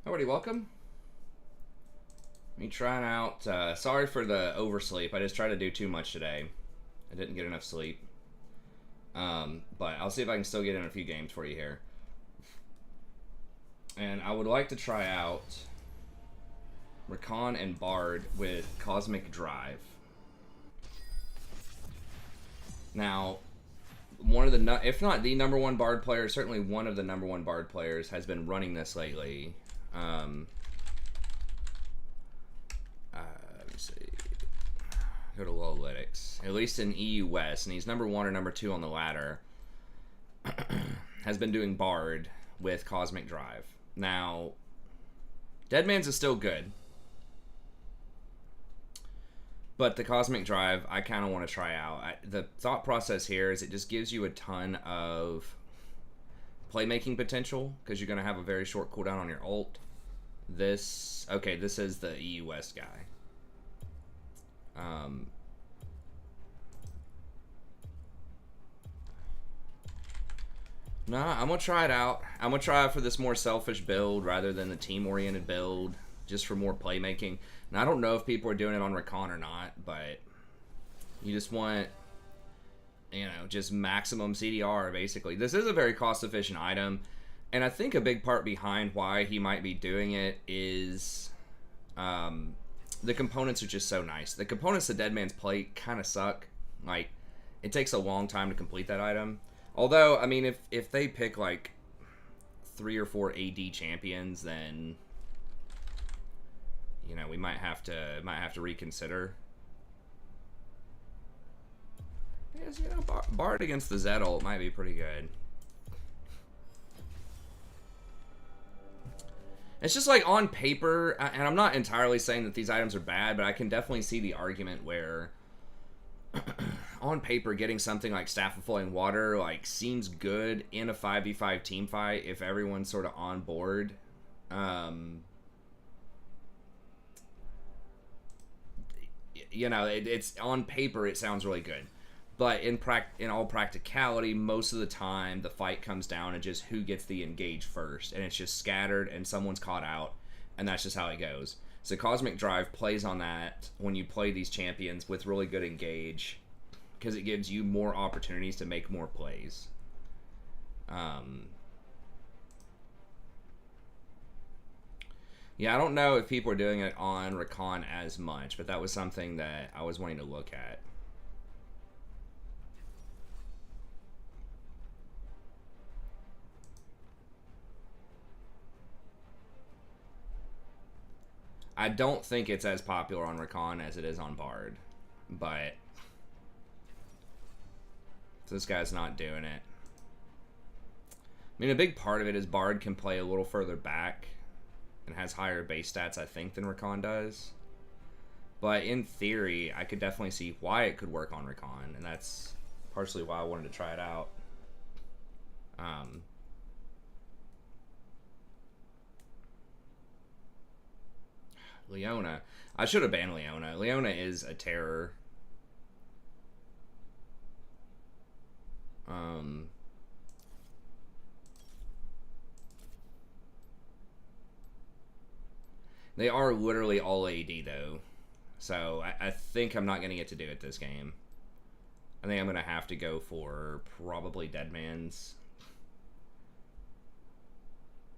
Everybody, welcome. Me trying out. Sorry for the oversleep. I just tried to do too much today. I didn't get enough sleep. But I'll see if I can still get in a few games for you here. And I would like to try out Rakan and Bard with Cosmic Drive. Now, one of the, if not the number one Bard player, certainly one of the number one Bard players has been running this lately. Let me see. Go to Lowalytics. At least in EU West, and he's number one or number two on the ladder. Has been doing Bard with Cosmic Drive. Now, Deadman's is still good. But the Cosmic Drive, I kind of want to try out. The thought process here is it just gives you a ton of playmaking potential because you're going to have a very short cooldown on your ult. This is the EU West guy. Nah, I'm going to try it out. I'm going to try it for this more selfish build rather than the team-oriented build, just for more playmaking. And I don't know if people are doing it on Rakan or not, but you just want, just maximum CDR, basically. This is a very cost-efficient item, and I think a big part behind why he might be doing it is the components are just so nice. The components that Deadman's play kind of suck. Like, it takes a long time to complete that item. Although, I mean, if they pick, like, 3 or 4 AD champions, then, we might have to reconsider. Yes, Bard against the Zed ult might be pretty good. It's just like on paper, and I'm not entirely saying that these items are bad, but I can definitely see the argument where on paper getting something like Staff of Flowing Water seems good in a 5v5 team fight if everyone's sort of on board. It's on paper it sounds really good. But in all practicality, most of the time, the fight comes down to just who gets the engage first. And it's just scattered, and someone's caught out. And that's just how it goes. So Cosmic Drive plays on that when you play these champions with really good engage. Because it gives you more opportunities to make more plays. Yeah, I don't know if people are doing it on Rakan as much. But that was something that I was wanting to look at. I don't think it's as popular on Rakan as it is on Bard, but this guy's not doing it. I mean, a big part of it is Bard can play a little further back and has higher base stats, I think, than Rakan does. But in theory, I could definitely see why it could work on Rakan, and that's partially why I wanted to try it out. Leona. I should have banned Leona. Leona is a terror. They are literally all AD, though. So I think I'm not going to get to do it this game. I think I'm going to have to go for probably Deadman's.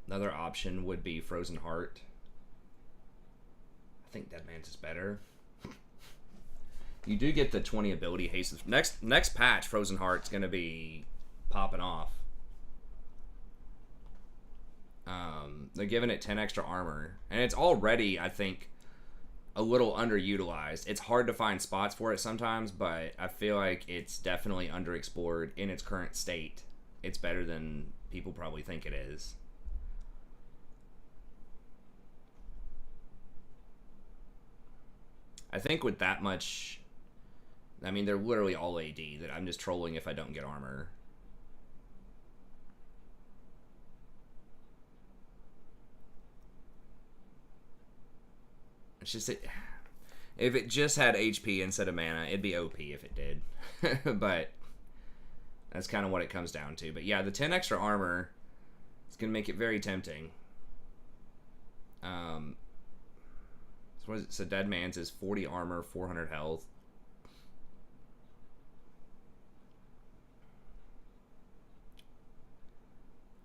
Another option would be Frozen Heart. I think Deadman's is better. You do get the 20 ability haste. Next patch, Frozen Heart's going to be popping off. They're giving it 10 extra armor. And it's already, I think, a little underutilized. It's hard to find spots for it sometimes, but I feel like it's definitely underexplored in its current state. It's better than people probably think it is. I think with that much, I mean, they're literally all AD, that I'm just trolling if I don't get armor. It's just, if it just had HP instead of mana, it'd be OP if it did. But that's kind of what it comes down to. But yeah, the 10 extra armor is going to make it very tempting. So what is it? So Dead Man's is 40 armor, 400 health.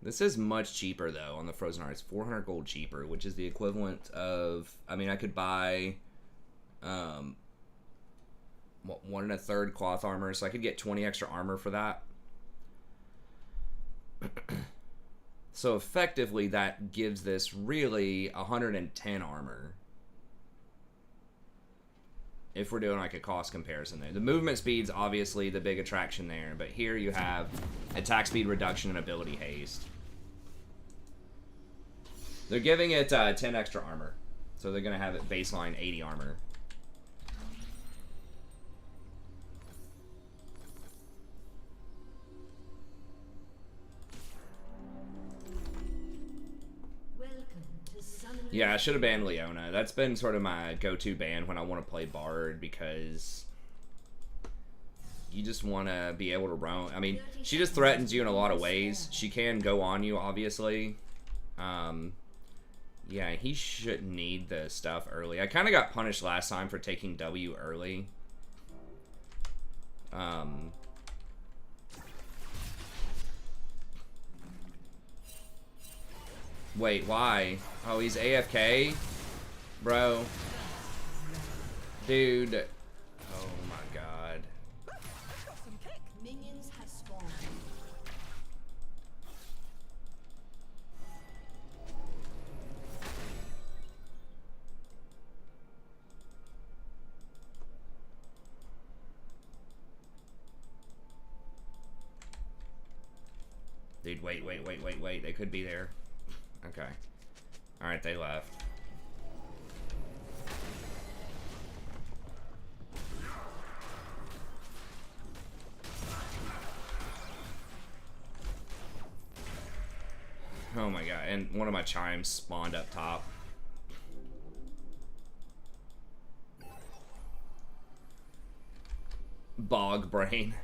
This is much cheaper though on the Frozen Heart. It's 400 gold cheaper, which is the equivalent of, I mean, I could buy 1 1/3 cloth armor, so I could get 20 extra armor for that. So effectively that gives this really 110 armor. If we're doing like a cost comparison there. The movement speed's obviously the big attraction there, but here you have attack speed reduction and ability haste. They're giving it 10 extra armor. So they're going to have it baseline 80 armor. Yeah, I should have banned Leona. That's been sort of my go-to ban when I want to play Bard, because you just want to be able to roam. I mean, she just threatens you in a lot of ways. She can go on you, obviously. Yeah, he shouldn't need the stuff early. I kind of got punished last time for taking W early. Wait, why? Oh, he's AFK? Bro. Dude. Oh my god. Minions have spawned. Dude, wait. They could be there. Okay. Alright, they left. Oh my god, and one of my chimes spawned up top. Bog brain.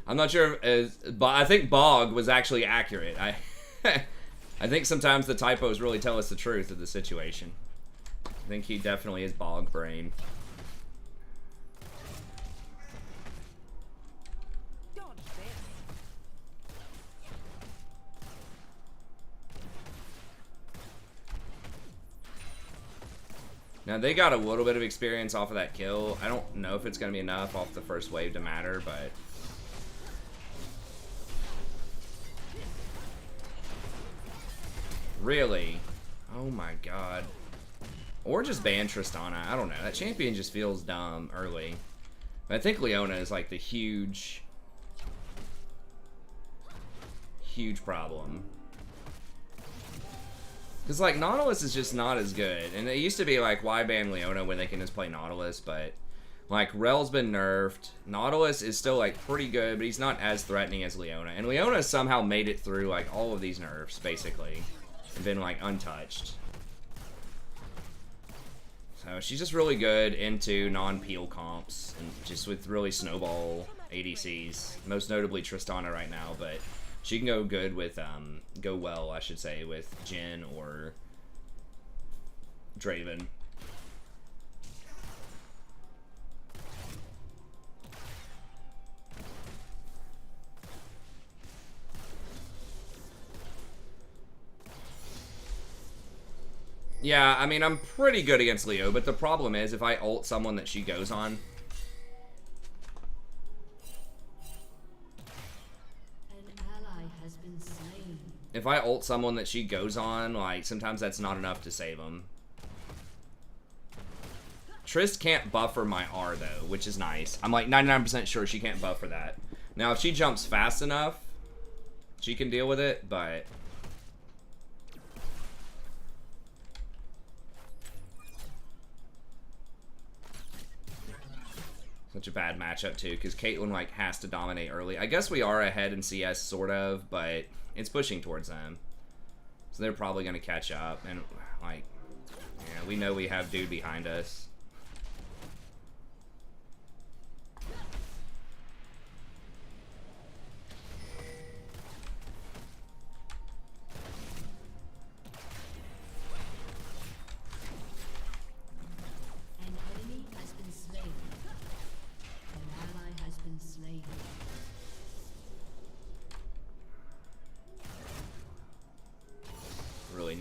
I'm not sure but I think bog was actually accurate. I think sometimes the typos really tell us the truth of the situation. I think he definitely is bog brain. Now they got a little bit of experience off of that kill. I don't know if it's going to be enough off the first wave to matter, but really? Oh my god. Or just ban Tristana. I don't know. That champion just feels dumb early. But I think Leona is like the huge problem. Because like Nautilus is just not as good. And it used to be like, why ban Leona when they can just play Nautilus? But like Rel's been nerfed. Nautilus is still like pretty good, but he's not as threatening as Leona. And Leona somehow made it through like all of these nerfs, basically. And been like untouched. So she's just really good into non-peel comps and just with really snowball ADCs. Most notably Tristana right now, but she can go good with go well, I should say, with Jhin or Draven. Yeah, I mean, I'm pretty good against Leo, but the problem is if I ult someone that she goes on. An ally has been slain. If I ult someone that she goes on, like, sometimes that's not enough to save them. Trist can't buffer my R, though, which is nice. I'm like 99% sure she can't buffer that. Now, if she jumps fast enough, she can deal with it, but such a bad matchup, too, because Caitlyn, like, has to dominate early. I guess we are ahead in CS, sort of, but it's pushing towards them. So they're probably going to catch up, and, like, yeah, we know we have dude behind us.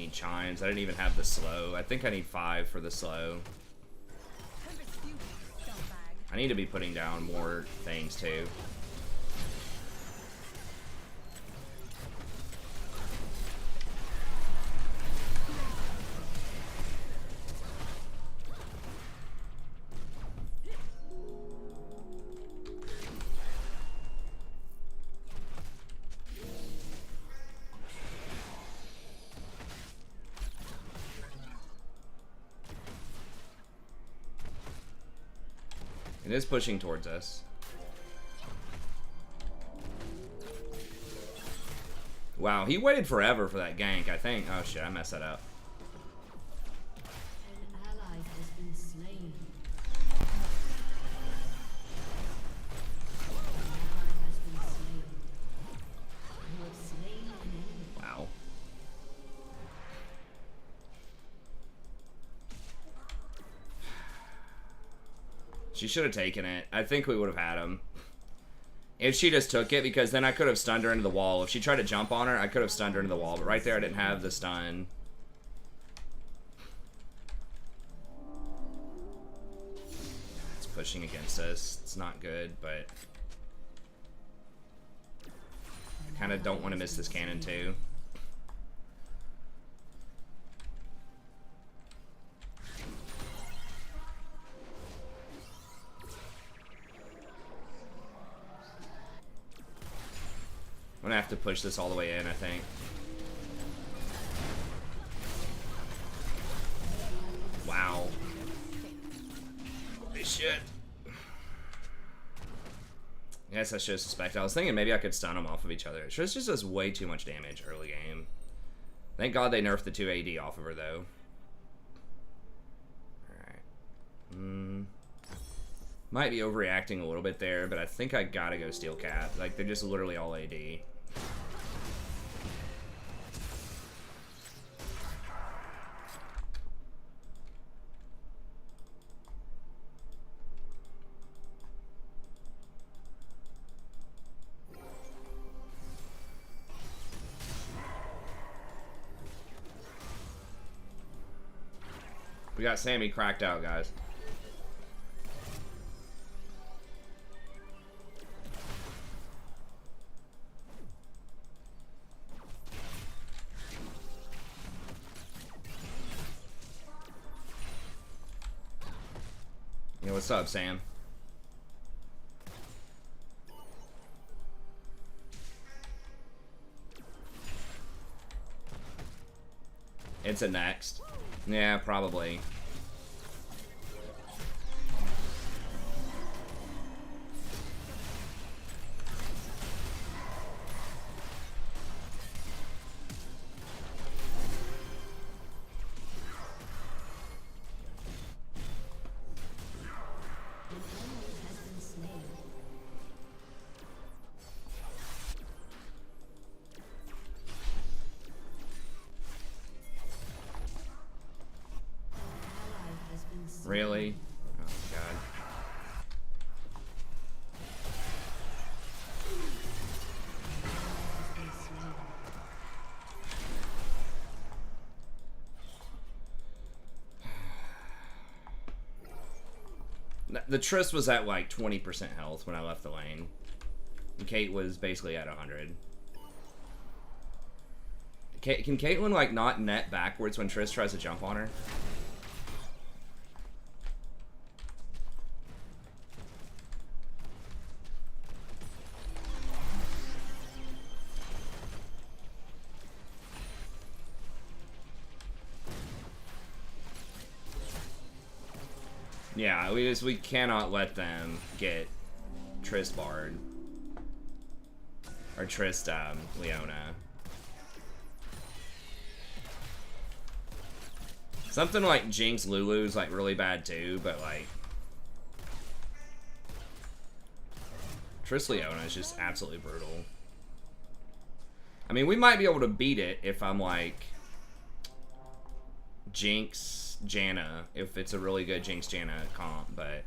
need chimes. I didn't even have the slow. I think I need 5 for the slow. I need to be putting down more things too. It is pushing towards us. Wow, he waited forever for that gank, I think. Oh shit, I messed that up. An ally has been slain. Wow. She should have taken it. I think we would have had him. If she just took it, because then I could have stunned her into the wall. If she tried to jump on her, I could have stunned her into the wall. But right there, I didn't have the stun. It's pushing against us. It's not good, but... I kind of don't want to miss this cannon, too. I'm gonna have to push this all the way in, I think. Wow. Holy shit. I guess I should have suspected. I was thinking maybe I could stun them off of each other. It just does way too much damage early game. Thank God they nerfed the 2 AD off of her, though. Alright. Might be overreacting a little bit there, but I think I gotta go Steel Cat. Like, they're just literally all AD. We got Sammy cracked out, guys. Yo, what's up, Sam? It's a next. Yeah, probably. Really? Oh, God. The Triss was at like 20% health when I left the lane. And Kate was basically at 100. Can Caitlyn like not net backwards when Triss tries to jump on her? Yeah, we cannot let them get Triss barred. Or Triss, Leona. Something like Jinx Lulu's like really bad too, but like Triss Leona is just absolutely brutal. I mean, we might be able to beat it if I'm like Jinx Janna, if it's a really good Jinx Janna comp, but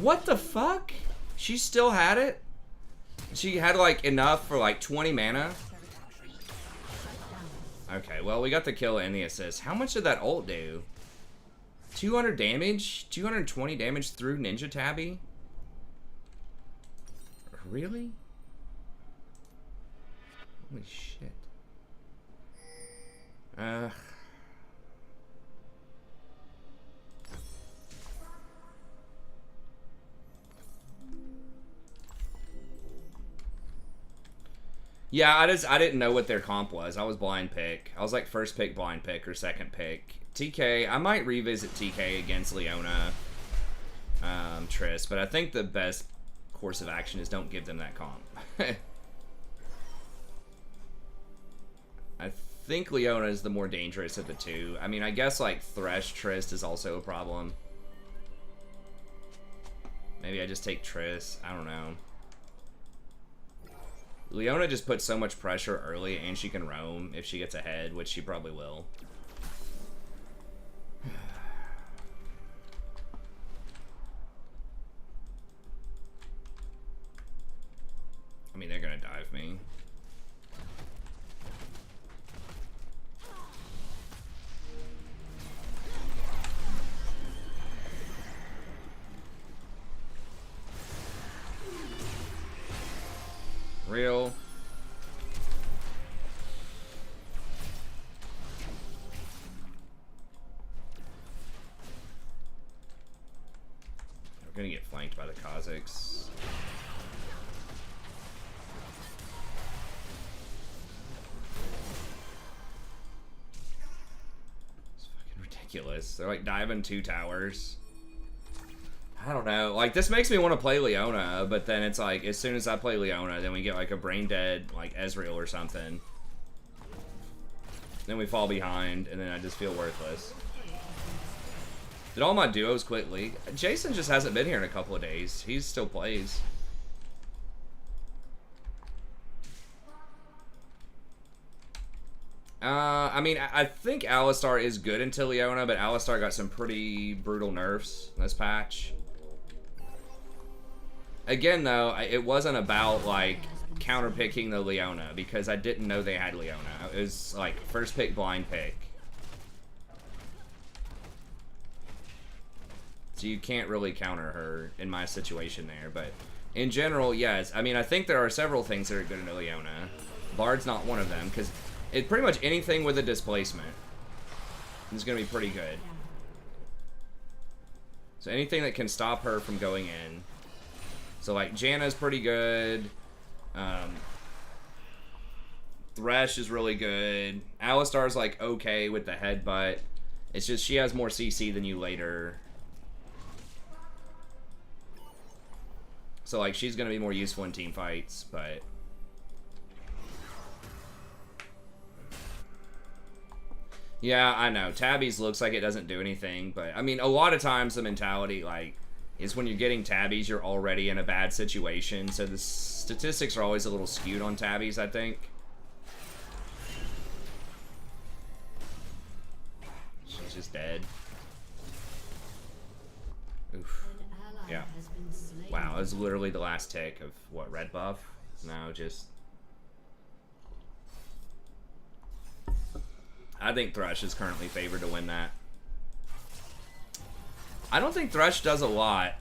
What the fuck? She still had it? She had like enough for like 20 mana? Okay, well we got the kill and the assist. How much did that ult do? 200 damage? 220 damage through Ninja Tabby? Really? Holy shit. Yeah, I didn't know what their comp was. I was blind pick. I was like first pick blind pick or second pick. TK, I might revisit TK against Leona, Triss, but I think the best course of action is don't give them that comp. I think Leona is the more dangerous of the two. I mean, I guess like Thresh Triss is also a problem. Maybe I just take Triss. I don't know. Leona just puts so much pressure early, and she can roam if she gets ahead, which she probably will. I mean, they're gonna dive me. Real. We're gonna get flanked by the Kazakhs. It's fucking ridiculous. They're like diving 2 towers. I don't know. Like, this makes me want to play Leona, but then it's like, as soon as I play Leona, then we get like a brain dead, like Ezreal or something. Then we fall behind, and then I just feel worthless. Did all my duos quit League? Jason just hasn't been here in a couple of days. He still plays. I mean, I think Alistar is good into Leona, but Alistar got some pretty brutal nerfs in this patch. Again, though, it wasn't about, like, counterpicking the Leona, because I didn't know they had Leona. It was, like, first pick, blind pick. So you can't really counter her in my situation there, but in general, yes. I mean, I think there are several things that are good in Leona. Bard's not one of them, because it's pretty much anything with a displacement is going to be pretty good. So anything that can stop her from going in. So, like, Janna's pretty good. Thresh is really good. Alistar's, like, okay with the headbutt. It's just she has more CC than you later. So, like, she's going to be more useful in team fights, but... Yeah, I know. Tabbies looks like it doesn't do anything, but, I mean, a lot of times the mentality, like... is when you're getting tabbies, you're already in a bad situation. So the statistics are always a little skewed on tabbies, I think. She's just dead. Oof. Yeah. Wow, it was literally the last tick of, what, red buff? No, just... I think Thresh is currently favored to win that. I don't think Thresh does a lot.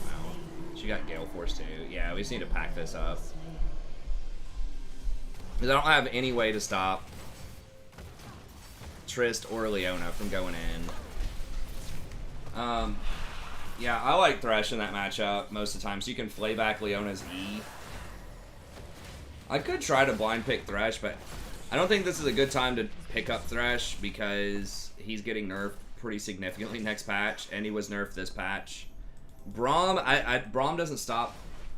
Wow. She got Gale Force too. Yeah, we just need to pack this up. Because I don't have any way to stop Trist or Leona from going in. Yeah, I like Thresh in that matchup most of the time, so you can flay back Leona's E. I could try to blind pick Thresh, but I don't think this is a good time to pick up Thresh because he's getting nerfed pretty significantly next patch, and he was nerfed this patch. Braum, Braum doesn't stop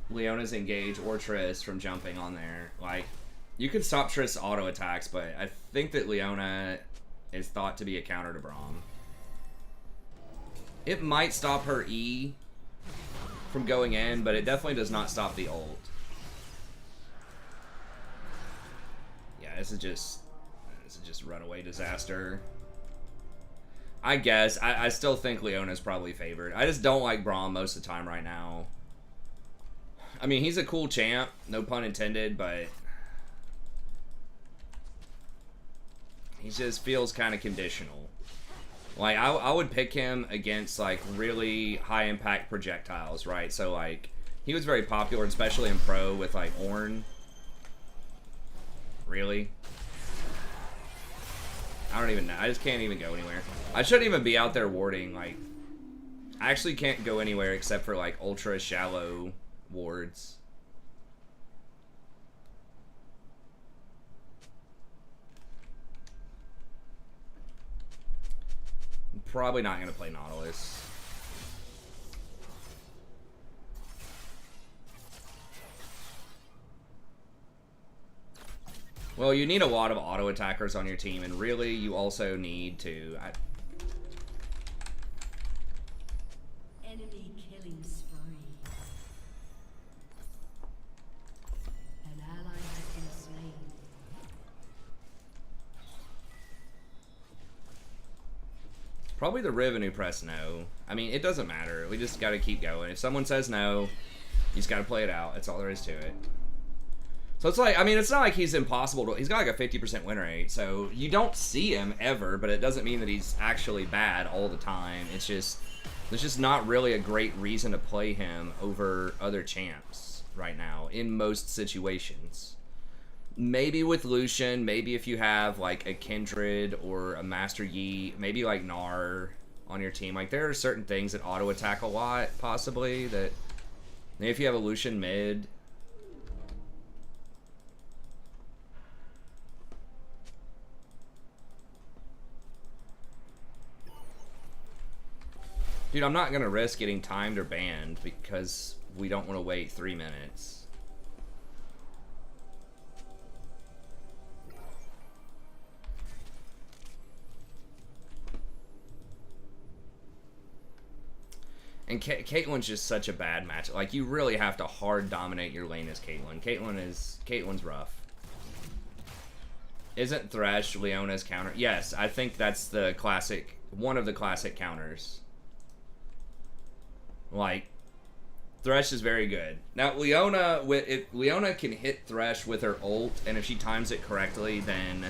Leona's engage or Triss from jumping on there. Like, you can stop Triss auto attacks, but I think that Leona is thought to be a counter to Braum. It might stop her E from going in, but it definitely does not stop the ult. Yeah, this is This is just runaway disaster. I guess. I still think Leona's probably favored. I just don't like Braum most of the time right now. I mean, he's a cool champ, no pun intended, but he just feels kind of conditional. Like, I would pick him against, like, really high-impact projectiles, right? So, like, he was very popular, especially in Pro, with, like, Ornn. Really? I don't even know. I just can't even go anywhere. I shouldn't even be out there warding, like... I actually can't go anywhere except for, like, ultra-shallow wards. I'm probably not going to play Nautilus. Well, you need a lot of auto attackers on your team, and really, you also need to... Enemy killing spree. An ally has been slain. Probably the revenue press no. I mean, it doesn't matter. We just got to keep going. If someone says no, you just got to play it out. That's all there is to it. So it's like, I mean, it's not like he's impossible to... He's got like a 50% win rate, so you don't see him ever, but it doesn't mean that he's actually bad all the time. It's just... There's just not really a great reason to play him over other champs right now, in most situations. Maybe with Lucian, maybe if you have, like, a Kindred or a Master Yi, maybe, like, Gnar on your team. Like, there are certain things that auto-attack a lot, possibly, that... Maybe if you have a Lucian mid... Dude, I'm not going to risk getting timed or banned because we don't want to wait 3 minutes. And Caitlyn's just such a bad match. Like, you really have to hard dominate your lane as Caitlyn. Caitlyn's rough. Isn't Thresh Leona's counter? Yes, I think that's the classic, one of the classic counters. Like, Thresh is very good. Now, Leona can hit Thresh with her ult, and if she times it correctly, then,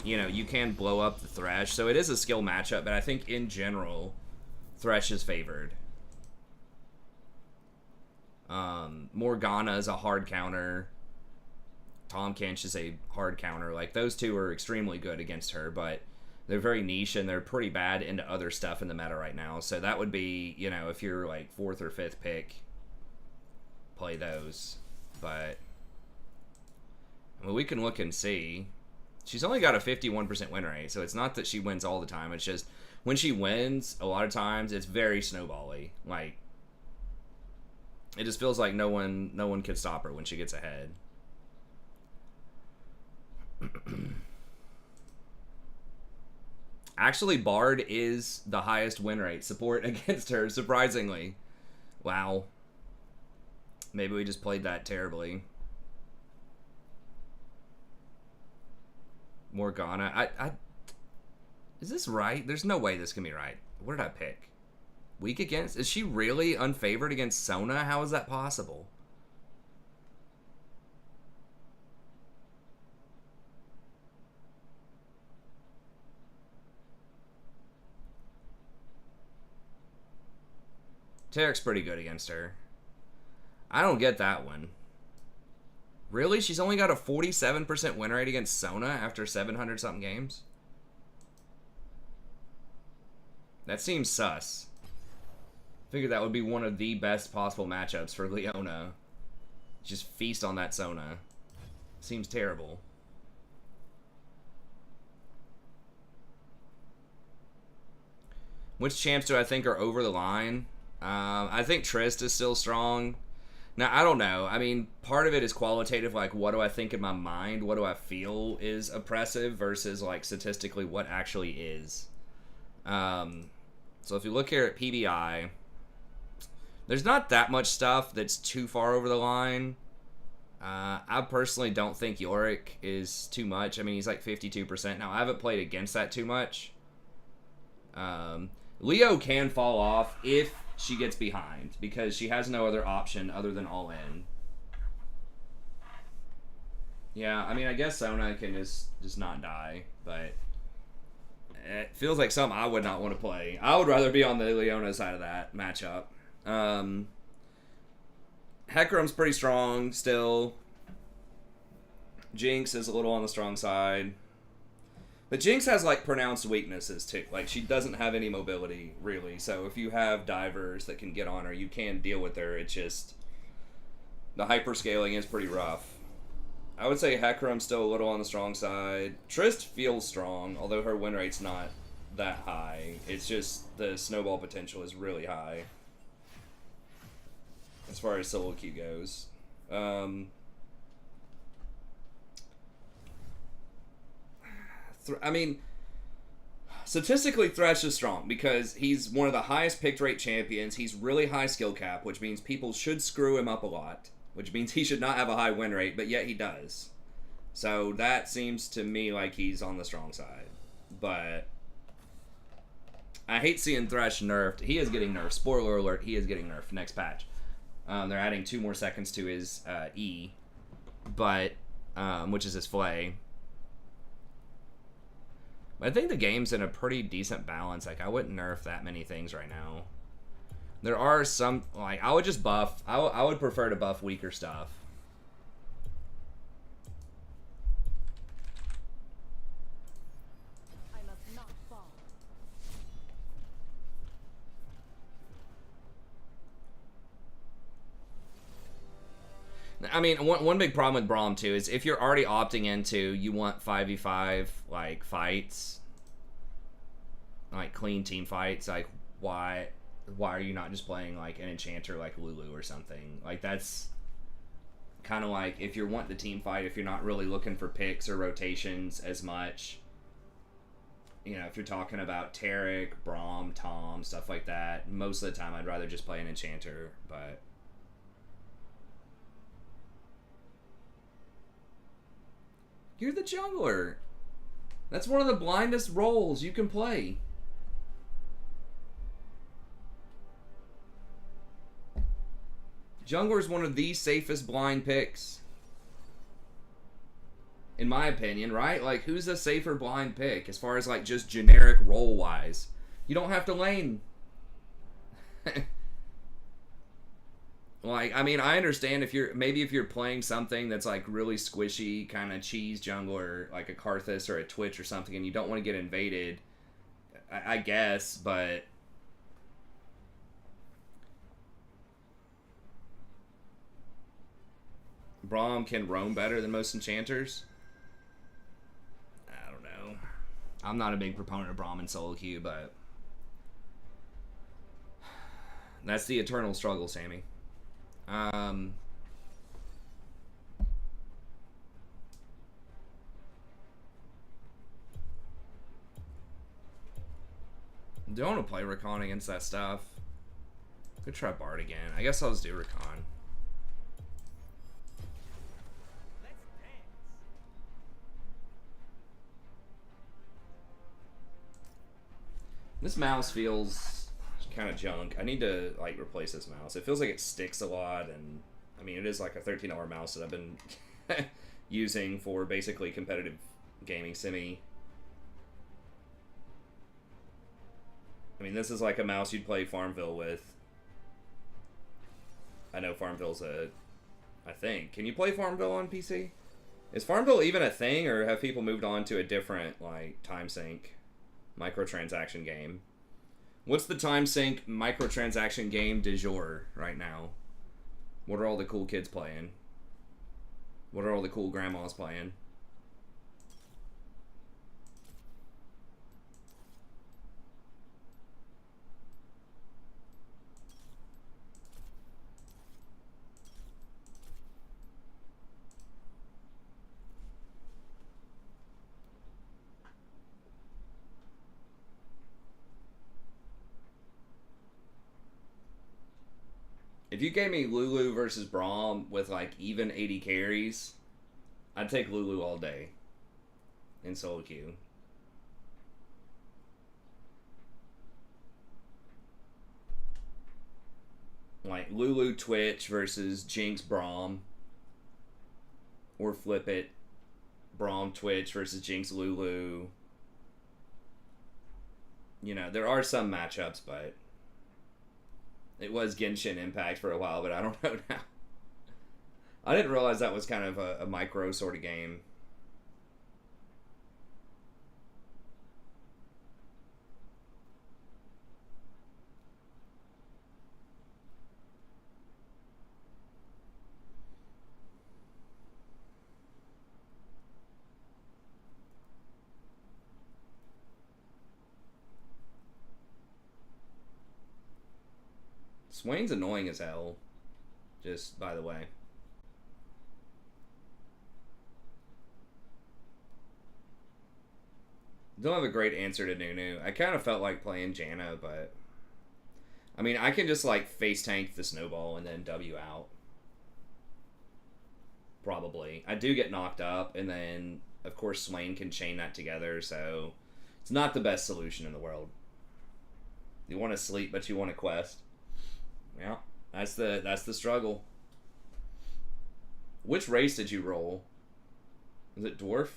you know, you can blow up the Thresh. So it is a skill matchup, but I think in general, Thresh is favored. Morgana is a hard counter. Tahm Kench is a hard counter. Like, those two are extremely good against her, but they're very niche, and they're pretty bad into other stuff in the meta right now. So that would be, you know, if you're, like, 4th or 5th pick, play those. But, I mean, we can look and see. She's only got a 51% win rate, so it's not that she wins all the time. It's just, when she wins, a lot of times, it's very snowbally. Like, it just feels like no one can stop her when she gets ahead. Actually, Bard is the highest win rate support against her, surprisingly. Wow. Maybe we just played that terribly. Morgana. Is this right? There's no way this can be right. What did I pick? Weak against? Is she really unfavored against Sona? How is that possible? Tarek's pretty good against her. I don't get that one. Really? She's only got a 47% win rate against Sona after 700-something games? That seems sus. Figured that would be one of the best possible matchups for Leona. Just feast on that Sona. Seems terrible. Which champs do I think are over the line? I think Trist is still strong. Now, I don't know. I mean, part of it is qualitative, like, what do I think in my mind? What do I feel is oppressive versus, like, statistically what actually is. So if you look here at PBI, there's not that much stuff that's too far over the line. I personally don't think Yorick is too much. I mean, he's like 52%. Now, I haven't played against that too much. Leo can fall off if she gets behind, because she has no other option other than all in. Yeah, I mean, I guess Sona can just not die, but it feels like something I would not want to play. I would rather be on the Leona side of that matchup. Hecarim's pretty strong still. Jinx is a little on the strong side. But Jinx has, like, pronounced weaknesses, too. Like, she doesn't have any mobility, really. So if you have divers that can get on her, you can deal with her. It's just... the hyperscaling is pretty rough. I would say Hecarim's still a little on the strong side. Trist feels strong, although her win rate's not that high. It's just the snowball potential is really high. As far as solo queue goes. I mean, statistically, Thresh is strong because he's one of the highest picked rate champions. He's really high skill cap, which means people should screw him up a lot, which means he should not have a high win rate, but yet he does. So that seems to me like he's on the strong side. But I hate seeing Thresh nerfed. He is getting nerfed. Spoiler alert, he is getting nerfed next patch. They're adding 2 more seconds to his E, but which is his flay. But I think the game's in a pretty decent balance. Like, I wouldn't nerf that many things right now. There are some, like, I would just buff. I would prefer to buff weaker stuff. I must not fall. I mean, one big problem with Braum, too, is if you're already opting into, you want 5v5, like, fights, like, clean team fights, like, why are you not just playing, like, an enchanter like Lulu or something? Like, that's kind of like, if you're wanting the team fight, if you're not really looking for picks or rotations as much, you know, if you're talking about Tarek, Braum, Tom, stuff like that, most of the time I'd rather just play an enchanter, but... You're the jungler. That's one of the blindest roles you can play. Jungler is one of the safest blind picks. In my opinion, right? Like, who's a safer blind pick as far as, like, just generic role-wise? You don't have to lane. Like, I mean, I understand if you're playing something that's, like, really squishy, kind of cheese jungler, like a Karthus or a Twitch or something, and you don't want to get invaded, I guess, but... Braum can roam better than most enchanters? I don't know. I'm not a big proponent of Braum in solo queue, but... that's the eternal struggle, Sammy. Don't want to play Rakan against that stuff. Could try Bard again. I guess I'll just do Rakan. This mouse feels kind of junk. I need to, like, replace this mouse. It feels like it sticks a lot, and I mean, it is like a $13 mouse that I've been using for basically competitive gaming semi. I mean, this is like a mouse you'd play Farmville with. I know Farmville's I think. Can you play Farmville on PC? Is Farmville even a thing, or have people moved on to a different, like, time sync microtransaction game? What's the time sync microtransaction game du jour right now? What are all the cool kids playing? What are all the cool grandmas playing? If you gave me Lulu versus Braum with like even 80 carries, I'd take Lulu all day in solo queue. Like Lulu Twitch versus Jinx Braum. Or flip it. Braum Twitch versus Jinx Lulu. You know, there are some matchups, but it was Genshin Impact for a while, but I don't know now. I didn't realize that was kind of a micro sort of game. Swain's annoying as hell. Just by the way. Don't have a great answer to Nunu. I kind of felt like playing Janna, but I mean, I can just like face tank the snowball and then W out. Probably. I do get knocked up, and then of course Swain can chain that together, so it's not the best solution in the world. You want to sleep, but you want to quest. Yeah, that's the struggle. Which race did you roll? Is it dwarf?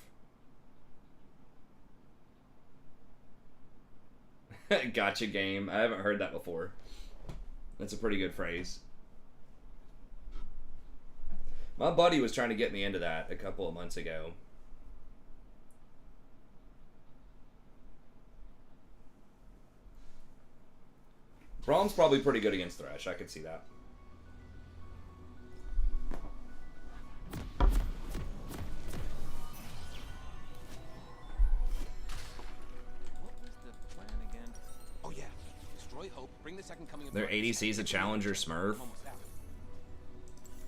Gotcha game. I haven't heard that before. That's a pretty good phrase. My buddy was trying to get me into that a couple of months ago. Braum's probably pretty good against Thresh. I could see that. What was the plan again? Oh yeah, destroy Hope. Bring the second coming of Their ADC's a challenger Smurf.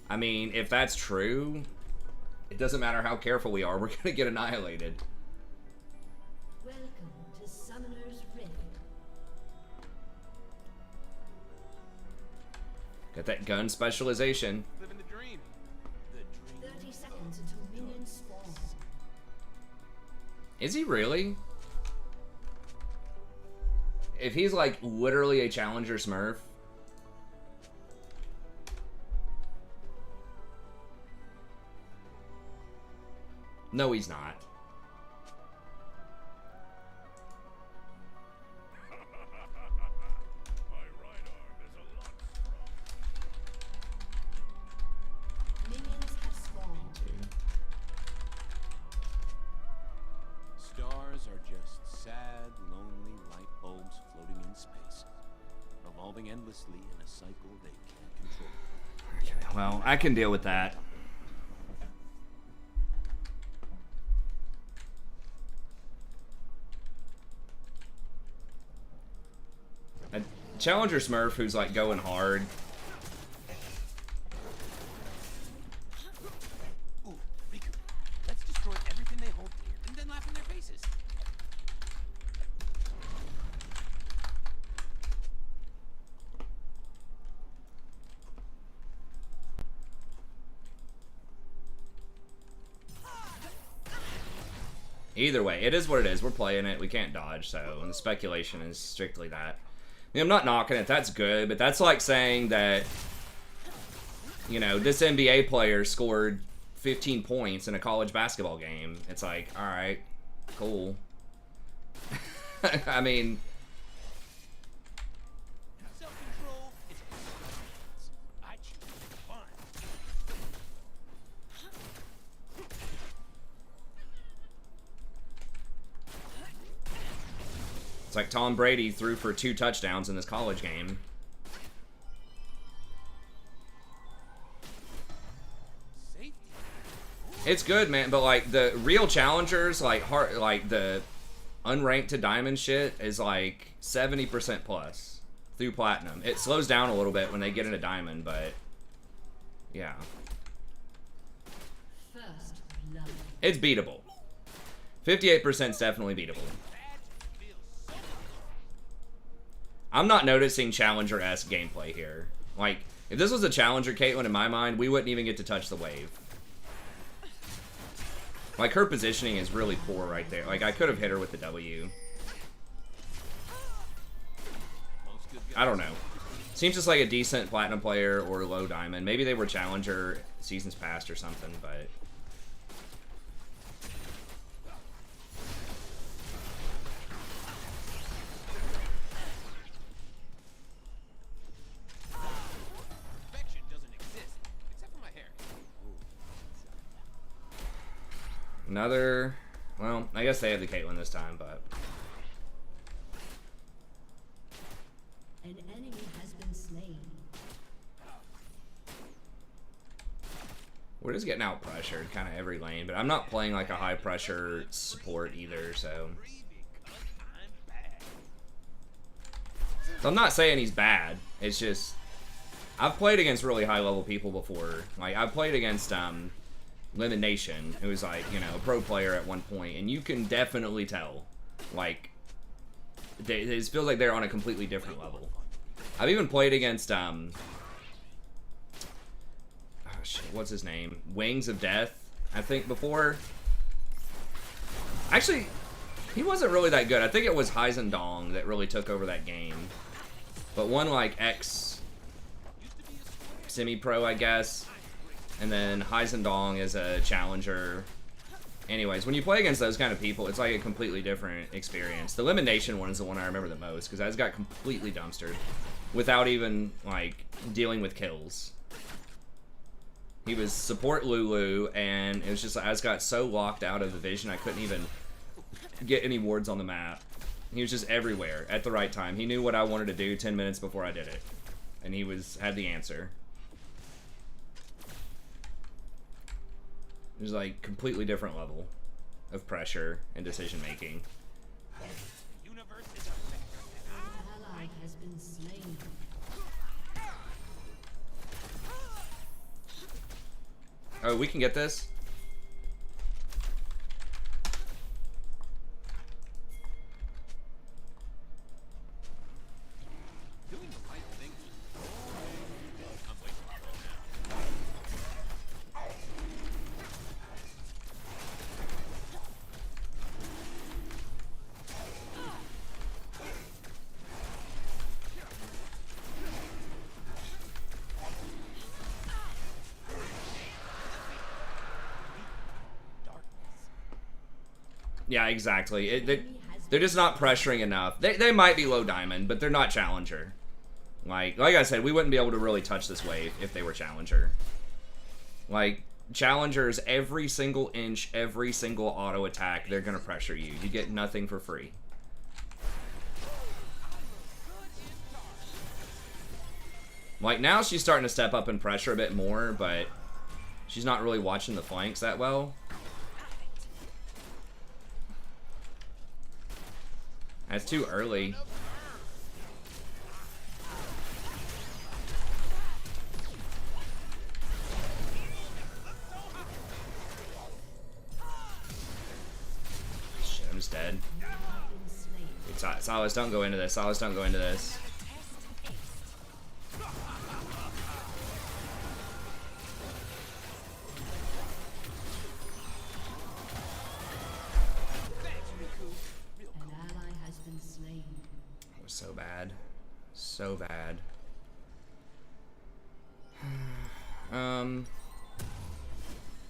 I mean, if that's true, it doesn't matter how careful we are. We're gonna get annihilated. Welcome to Summoner's Rift. Got that gun specialization. Living the dream. The dream. 30 seconds until minions spawn. Is he really? If he's like literally a challenger Smurf. No, he's not. Minions have spawned. Stars are just sad, lonely light bulbs floating in space, revolving endlessly in a cycle they can't control. Okay, well, I can deal with that. A challenger Smurf who's like going hard. Ooh, Riku, let's destroy everything they hold dear and then laugh in their faces. Either way, it is what it is. We're playing it. We can't dodge, so and the speculation is strictly that. I mean, I'm not knocking it. That's good, but that's like saying that, you know, this NBA player scored 15 points in a college basketball game. It's like, all right, cool. I mean, Self-control is I choose fun. it's like Tom Brady threw for 2 touchdowns in this college game. Safety. It's good, man, but like the real challengers, like hard, like the unranked to diamond shit is like 70% plus through platinum. It slows down a little bit when they get into diamond, but yeah, First blood. it's beatable. 58% is definitely beatable. I'm not noticing challenger-esque gameplay here. Like, If this was a challenger Caitlyn, in my mind, we wouldn't even get to touch the wave. Like, her positioning is really poor right there. Like, I could have hit her with the W. I don't know. Seems just like a decent platinum player or low diamond. Maybe they were challenger seasons past or something, but... Another... Well, I guess they have the Caitlyn this time, but... An enemy has been slain. We're just getting out pressured kind of every lane, but I'm not playing like a high pressure support either, so... I'm not saying he's bad, it's just... I've played against really high level people before. Like, I've played against, Lemon Nation, who was like, you know, a pro player at one point, and you can definitely tell, like, it feels like they're on a completely different level. I've even played against, oh shit, what's his name? Wings of Death, I think, before. Actually, he wasn't really that good. I think it was Heisendong that really took over that game. But one, like, semi-pro, I guess. And then Heisendong is a challenger. Anyways, when you play against those kind of people, it's like a completely different experience. The Elimination one is the one I remember the most, because I just got completely dumpstered without even, like, dealing with kills. He was support Lulu, and it was just, I just got so locked out of the vision, I couldn't even get any wards on the map. He was just everywhere at the right time. He knew what I wanted to do 10 minutes before I did it. And he had the answer. It was like completely different level of pressure and decision making. An ally has been slain. Oh, we can get this? Yeah, exactly. They're just not pressuring enough. They might be low diamond, but they're not challenger. Like I said, we wouldn't be able to really touch this wave if they were challenger. Like, challengers, every single inch, every single auto attack, they're gonna pressure you. You get nothing for free. Like, now she's starting to step up and pressure a bit more, but she's not really watching the flanks that well. That's too early. Shit, I'm just dead. Silas, don't go into this. Silas, don't go into this. So bad. So bad.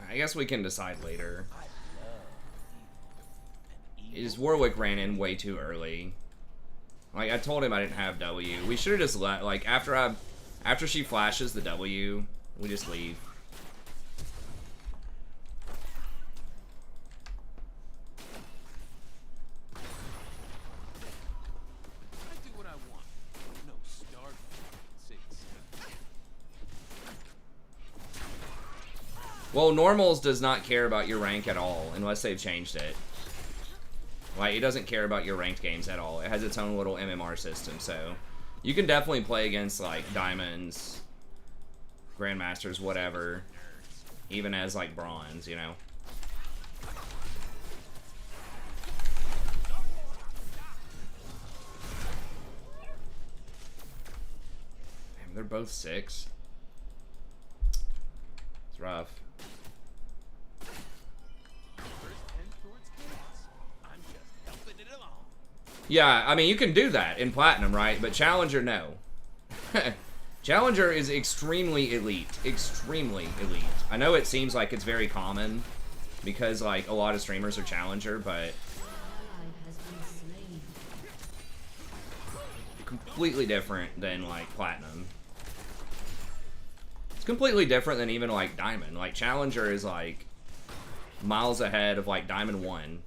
I guess we can decide later. Warwick ran in way too early. Like, I told him I didn't have W. We should have just let, like, after she flashes the W, we just leave. Well, Normals does not care about your rank at all, unless they've changed it. Like, it doesn't care about your ranked games at all. It has its own little MMR system, so... You can definitely play against, like, Diamonds, Grandmasters, whatever. Even as, like, Bronze, you know? Damn, they're both 6. It's rough. Yeah, I mean, you can do that in Platinum, right? But Challenger, no. Challenger is extremely elite. Extremely elite. I know it seems like it's very common because, like, a lot of streamers are Challenger, but completely different than, like, Platinum. It's completely different than even, like, Diamond. Like, Challenger is, like, miles ahead of, like, Diamond 1.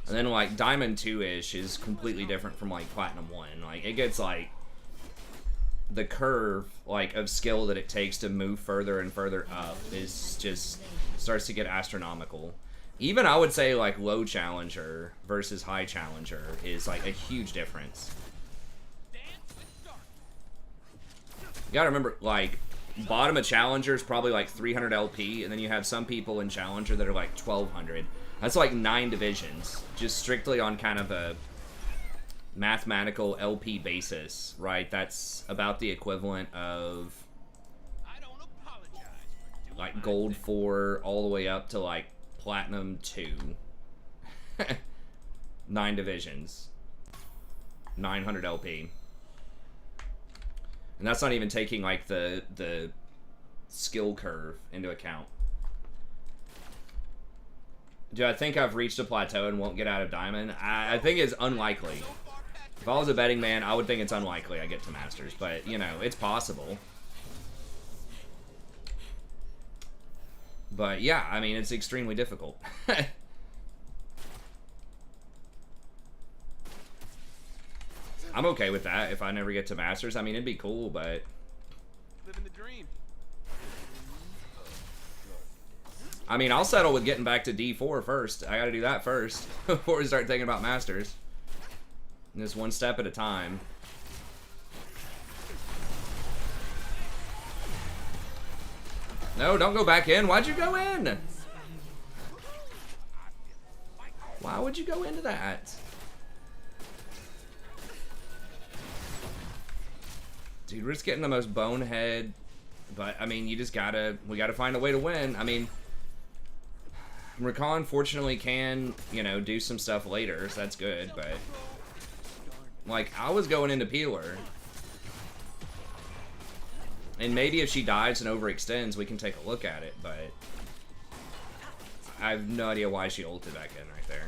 And then, like, Diamond 2-ish is completely different from, like, Platinum 1. Like, it gets, like, the curve, like, of skill that it takes to move further and further up is just, starts to get astronomical. Even, I would say, like, low Challenger versus high Challenger is, like, a huge difference. You gotta remember, like, bottom of Challenger is probably, like, 300 LP, and then you have some people in Challenger that are, like, 1200. That's like 9 divisions, just strictly on kind of a mathematical LP basis, right? That's about the equivalent of like Gold 4 all the way up to like Platinum 2. 9 divisions. 900 LP. And that's not even taking like the skill curve into account. Do I think I've reached a plateau and won't get out of Diamond? I think it's unlikely. If I was a betting man, I would think it's unlikely I get to Masters. But, you know, it's possible. But, yeah, I mean, it's extremely difficult. I'm okay with that if I never get to Masters. I mean, it'd be cool, but... Living the dream. I mean, I'll settle with getting back to D4 first. I gotta do that first before we start thinking about Masters. And just one step at a time. No, don't go back in. Why'd you go in? Why would you go into that? Dude, we're just getting the most bonehead. But, I mean, we gotta find a way to win. I mean... Rakan fortunately can, you know, do some stuff later, so that's good, but... Like, I was going into Peeler. And maybe if she dives and overextends, we can take a look at it, but... I have no idea why she ulted back in right there.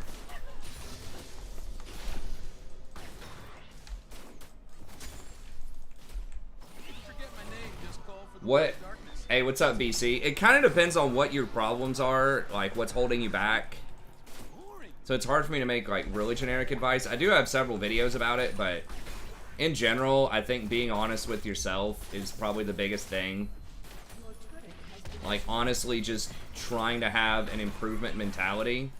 What? Hey, what's up, BC? It kind of depends on what your problems are, like what's holding you back. So it's hard for me to make like really generic advice. I do have several videos about it, but in general, I think being honest with yourself is probably the biggest thing. Like honestly, just trying to have an improvement mentality.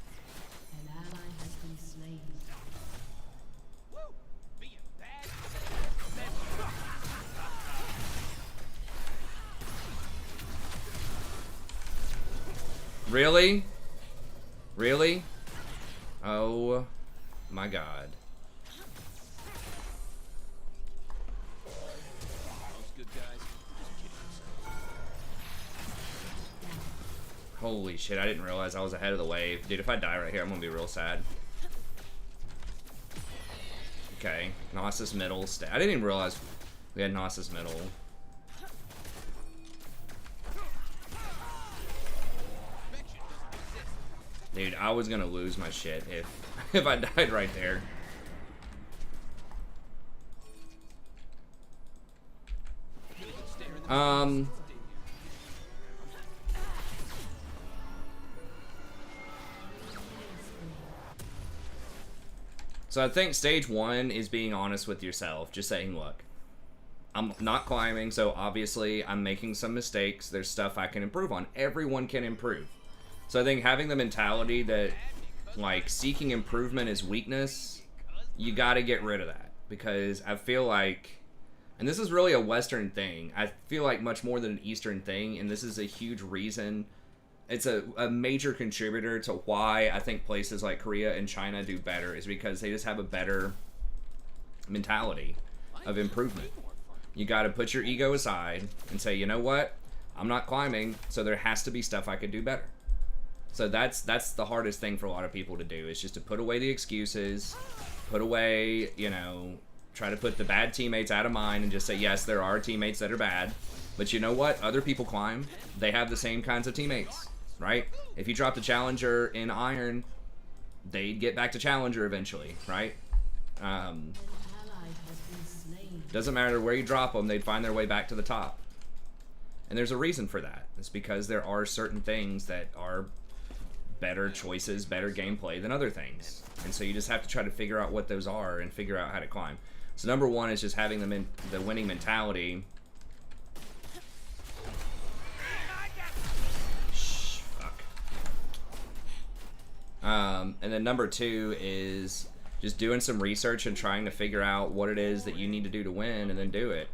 Really? Really? Oh my god. Holy shit, I didn't realize I was ahead of the wave. Dude, if I die right here, I'm gonna be real sad. Okay, Gnosis middle. I didn't even realize we had Gnosis middle. Dude, I was gonna lose my shit if I died right there. So I think stage 1 is being honest with yourself. Just saying, look, I'm not climbing, so obviously I'm making some mistakes. There's stuff I can improve on. Everyone can improve. So I think having the mentality that, like, seeking improvement is weakness, you gotta get rid of that. Because I feel like, and this is really a Western thing, I feel like much more than an Eastern thing, and this is a huge reason. It's a major contributor to why I think places like Korea and China do better, is because they just have a better mentality of improvement. You got to put your ego aside and say, you know what? I'm not climbing, so there has to be stuff I could do better. So that's the hardest thing for a lot of people to do, is just to put away the excuses, put away, you know, try to put the bad teammates out of mind and just say, yes, there are teammates that are bad, but you know what? Other people climb. They have the same kinds of teammates, right? If you drop the Challenger in Iron, they'd get back to Challenger eventually, right? Doesn't matter where you drop them, they'd find their way back to the top. And there's a reason for that. It's because there are certain things that are better choices, better gameplay than other things. And so you just have to try to figure out what those are and figure out how to climb. So number one is just having the winning mentality. Fuck. And then number two is just doing some research and trying to figure out what it is that you need to do to win, and then do it.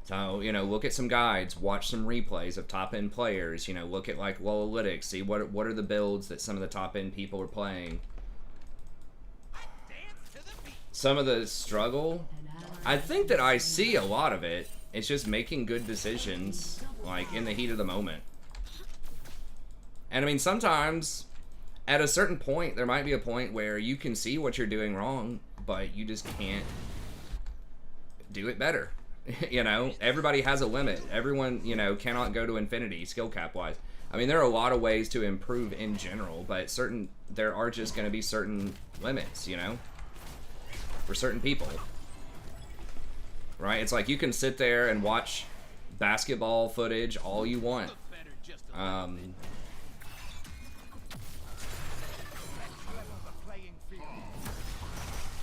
So, you know, look at some guides, watch some replays of top-end players, you know, look at, like, Loalytics, see what are the builds that some of the top-end people are playing. Some of the struggle, I think that I see a lot of it. It's just making good decisions, like, in the heat of the moment. And, I mean, sometimes, at a certain point, there might be a point where you can see what you're doing wrong, but you just can't do it better. You know, everybody has a limit. Everyone, you know, cannot go to infinity skill cap wise. I mean, there are a lot of ways to improve in general, but there are just going to be certain limits, you know, for certain people. Right? It's like you can sit there and watch basketball footage all you want.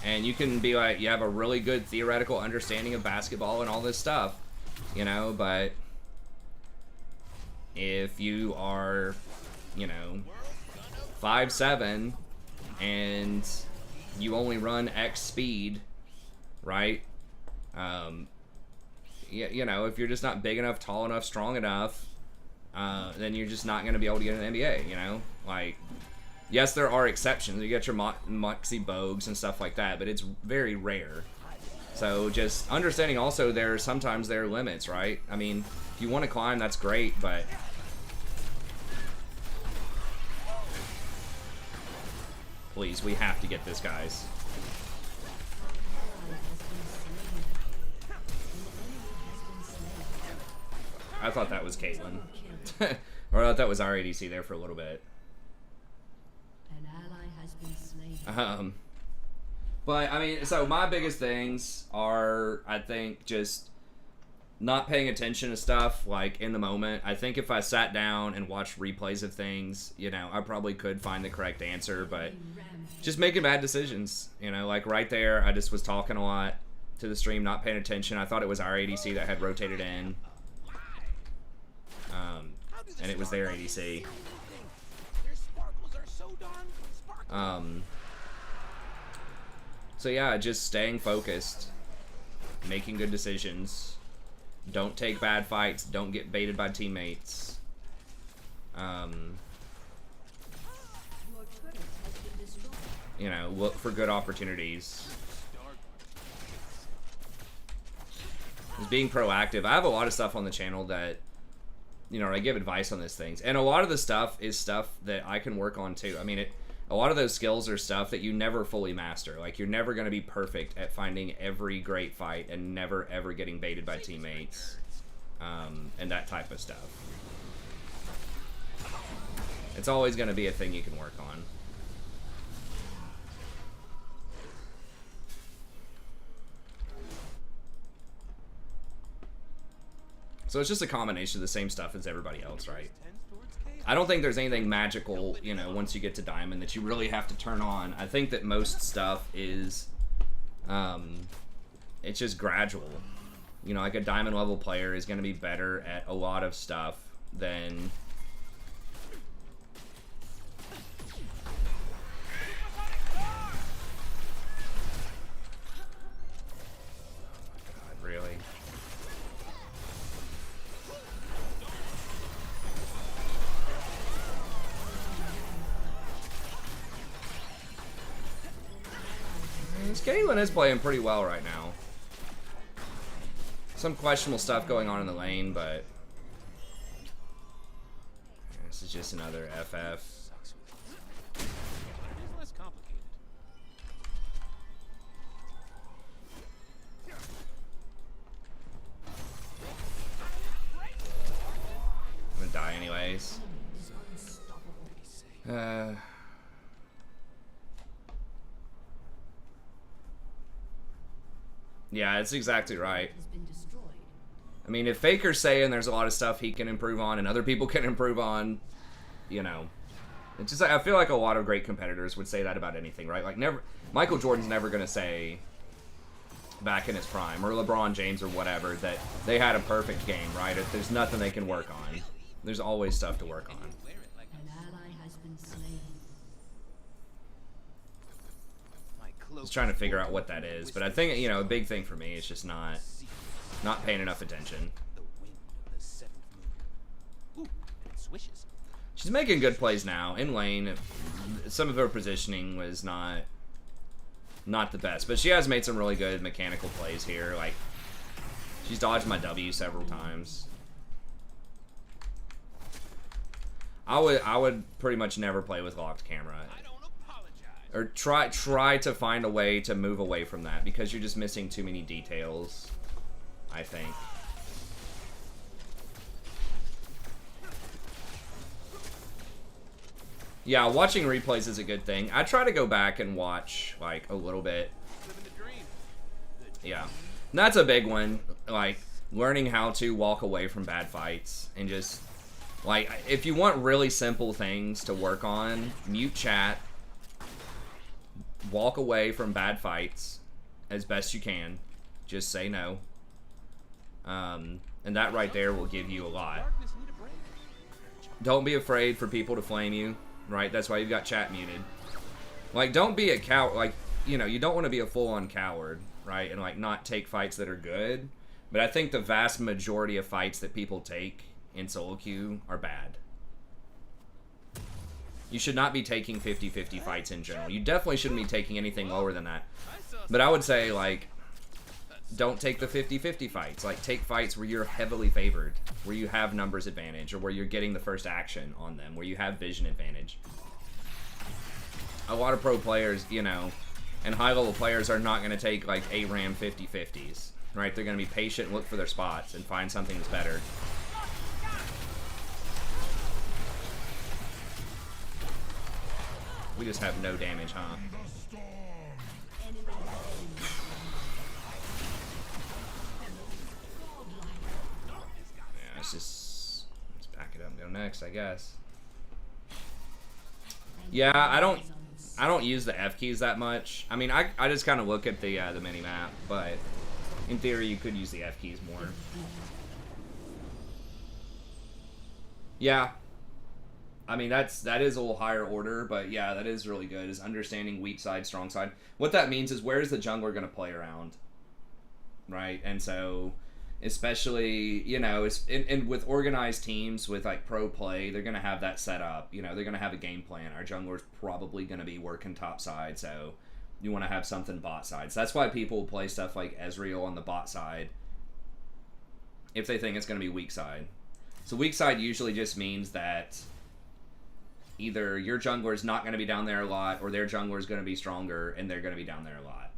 And you can be like, you have a really good theoretical understanding of basketball and all this stuff, you know, but if you are, you know, 5'7" and you only run X speed, right? You know, if you're just not big enough, tall enough, strong enough, then you're just not going to be able to get an NBA, you know? Like, yes, there are exceptions. You get your Moxie Bogues and stuff like that, but it's very rare. So just understanding also sometimes there are limits, right? I mean, if you want to climb, that's great, but please, we have to get this, guys. I thought that was Caitlyn. Or I thought that was our ADC there for a little bit. But I mean, so my biggest things are, I think, just not paying attention to stuff like in the moment. I think if I sat down and watched replays of things, you know, I probably could find the correct answer, but just making bad decisions, you know, like right there, I just was talking a lot to the stream, not paying attention. I thought it was our ADC that had rotated in, and it was their ADC. So yeah, just staying focused, making good decisions, don't take bad fights, don't get baited by teammates. You know, look for good opportunities. Just being proactive. I have a lot of stuff on the channel that, you know, I give advice on these things, and a lot of the stuff is stuff that I can work on too. I mean, a lot of those skills are stuff that you never fully master. Like, you're never going to be perfect at finding every great fight and never ever getting baited by teammates, and that type of stuff. It's always going to be a thing you can work on. So it's just a combination of the same stuff as everybody else, right? I don't think there's anything magical, you know, once you get to Diamond that you really have to turn on. I think that most stuff is, it's just gradual. You know, like a Diamond level player is going to be better at a lot of stuff than... God, really? Caitlyn is playing pretty well right now. Some questionable stuff going on in the lane, but this is just another FF. But it is less complicated. I'm gonna die anyways. Yeah, that's exactly right. Has been destroyed. I mean, if Faker's saying there's a lot of stuff he can improve on and other people can improve on, you know, it's just, I feel like a lot of great competitors would say that about anything, right? Like, never, Michael Jordan's never gonna say back in his prime, or LeBron James or whatever, that they had a perfect game, right? If there's nothing they can work on. There's always stuff to work on. An ally has been slain. Just trying to figure out what that is, but I think, you know, a big thing for me is just not paying enough attention. The wind of the seventh moon. Ooh, and it swishes. She's making good plays now in lane. Some of her positioning was not the best, but she has made some really good mechanical plays here. Like, she's dodged my W several times. I would pretty much never play with locked camera. I don't apologize. Or try to find a way to move away from that, because you're just missing too many details, I think. Yeah, watching replays is a good thing. I try to go back and watch, like, a little bit. Living the dream. Yeah. And that's a big one. Like, learning how to walk away from bad fights. And just, like, if you want really simple things to work on, mute chat. Walk away from bad fights as best you can. Just say no. And that right there will give you a lot. Darkness need a break. Don't be afraid for people to flame you, right? That's why you've got chat muted. Like, don't be a coward. Like, you know, you don't want to be a full-on coward, right? And, like, not take fights that are good. But I think the vast majority of fights that people take in solo queue are bad. You should not be taking 50-50 fights in general. You definitely shouldn't be taking anything lower than that. But I would say, like, don't take the 50-50 fights. Like, take fights where you're heavily favored, where you have numbers advantage, or where you're getting the first action on them, where you have vision advantage. A lot of pro players, you know, and high-level players are not going to take, like, ARAM 50-50s, right? They're going to be patient and look for their spots and find something that's better. We just have no damage, huh? Yeah, let's back it up and go next, I guess. Yeah, I don't use the F keys that much. I mean, I just kind of look at the mini map, but in theory, you could use the F keys more. Yeah. I mean, that is a little higher order, but yeah, that is really good, is understanding weak side, strong side. What that means is, where's the jungler going to play around, right? And so, especially, you know, and with organized teams, with, like, pro play, they're going to have that set up. You know, they're going to have a game plan. Our jungler's probably going to be working top side, so you want to have something bot side. So that's why people play stuff like Ezreal on the bot side if they think it's going to be weak side. So weak side usually just means that either your jungler is not going to be down there a lot, or their jungler is going to be stronger and they're going to be down there a lot.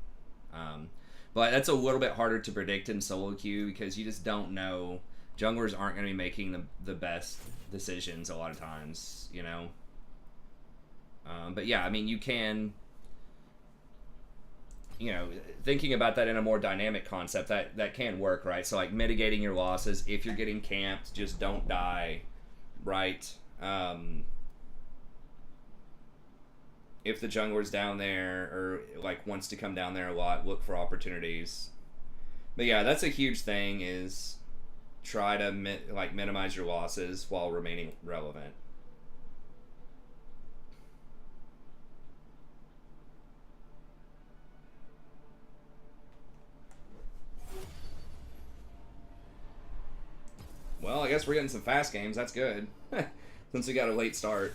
But that's a little bit harder to predict in solo queue, because you just don't know. Junglers aren't going to be making the best decisions a lot of times, you know. But yeah, I mean, you can, you know, thinking about that in a more dynamic concept, that can work, right? So, like, mitigating your losses. If you're getting camped, just don't die, right? If the jungler's down there, or, like, wants to come down there a lot, look for opportunities. But yeah, that's a huge thing, is try to minimize your losses while remaining relevant. Well, I guess we're getting some fast games. That's good. Since we got a late start.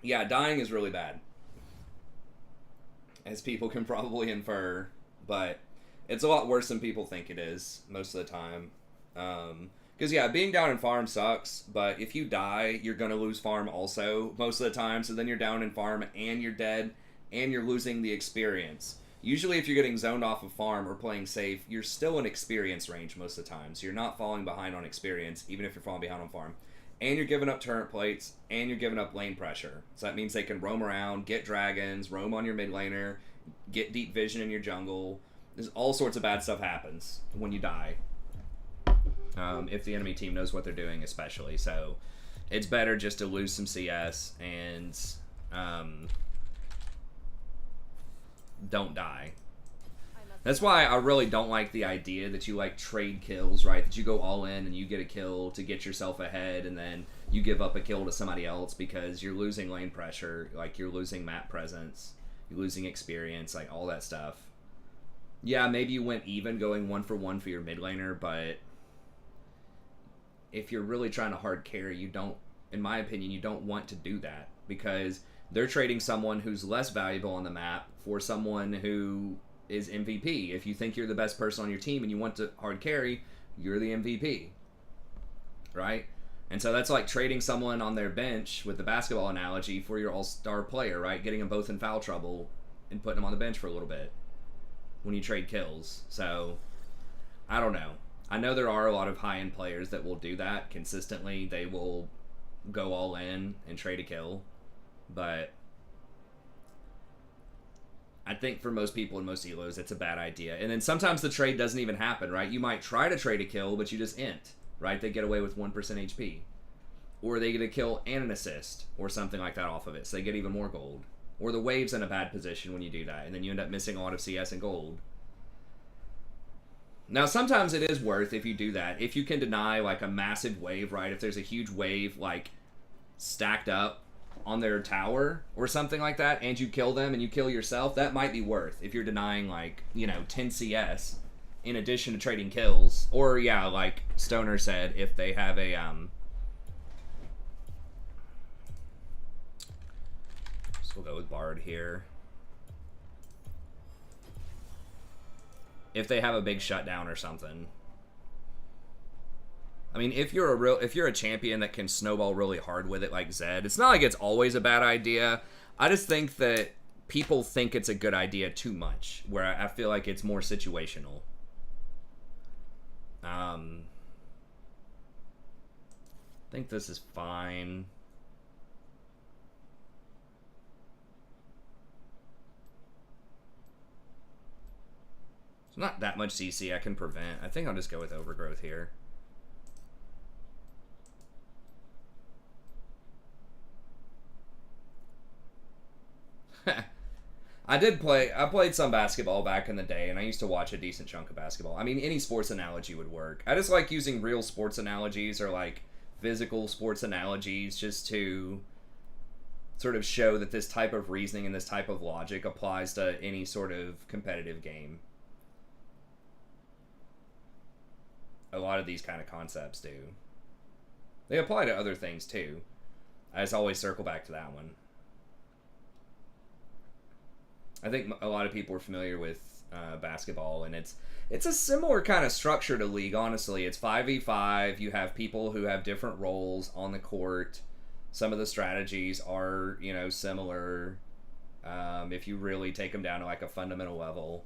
Yeah, dying is really bad, as people can probably infer, but it's a lot worse than people think it is most of the time. Because, yeah, being down in farm sucks, but if you die, you're going to lose farm also most of the time, so then you're down in farm and you're dead, and you're losing the experience. Usually if you're getting zoned off of farm or playing safe, you're still in experience range most of the time, so you're not falling behind on experience, even if you're falling behind on farm. And you're giving up turret plates, and you're giving up lane pressure. So that means they can roam around, get dragons, roam on your mid laner, get deep vision in your jungle. There's all sorts of bad stuff happens when you die. If the enemy team knows what they're doing, especially. So it's better just to lose some CS and don't die. That's why I really don't like the idea that you like trade kills, right? That you go all in and you get a kill to get yourself ahead and then you give up a kill to somebody else because you're losing lane pressure, like you're losing map presence, you're losing experience, like all that stuff. Yeah, maybe you went even going 1-for-1 for your mid laner, but if you're really trying to hard carry, you don't, in my opinion, you don't want to do that because they're trading someone who's less valuable on the map for someone who is MVP. If you think you're the best person on your team and you want to hard carry, you're the MVP, right? And so that's like trading someone on their bench with the basketball analogy for your all-star player, right? Getting them both in foul trouble and putting them on the bench for a little bit when you trade kills. So I don't know. I know there are a lot of high-end players that will do that consistently. They will go all in and trade a kill, but I think for most people in most elos, it's a bad idea. And then sometimes the trade doesn't even happen, right? You might try to trade a kill, but you just int, right? They get away with 1% HP. Or they get a kill and an assist, or something like that off of it, so they get even more gold. Or the wave's in a bad position when you do that, and then you end up missing a lot of CS and gold. Now, sometimes it is worth, if you do that, if you can deny, like, a massive wave, right? If there's a huge wave, like, stacked up on their tower or something like that, and you kill them and you kill yourself, that might be worth if you're denying, like, you know, 10 CS in addition to trading kills. Or, yeah, like Stoner said, if they have a, so we'll go with Bard here. If they have a big shutdown or something. I mean, if you're a champion that can snowball really hard with it like Zed, it's not like it's always a bad idea. I just think that people think it's a good idea too much, where I feel like it's more situational. I think this is fine. It's not that much CC I can prevent. I think I'll just go with Overgrowth here. I played some basketball back in the day, and I used to watch a decent chunk of basketball. I mean, any sports analogy would work. I just like using real sports analogies or, like, physical sports analogies just to sort of show that this type of reasoning and this type of logic applies to any sort of competitive game. A lot of these kind of concepts do. They apply to other things, too. I just always circle back to that one. I think a lot of people are familiar with basketball, and it's a similar kind of structure to League, honestly. It's 5v5. You have people who have different roles on the court. Some of the strategies are, you know, similar if you really take them down to, like, a fundamental level.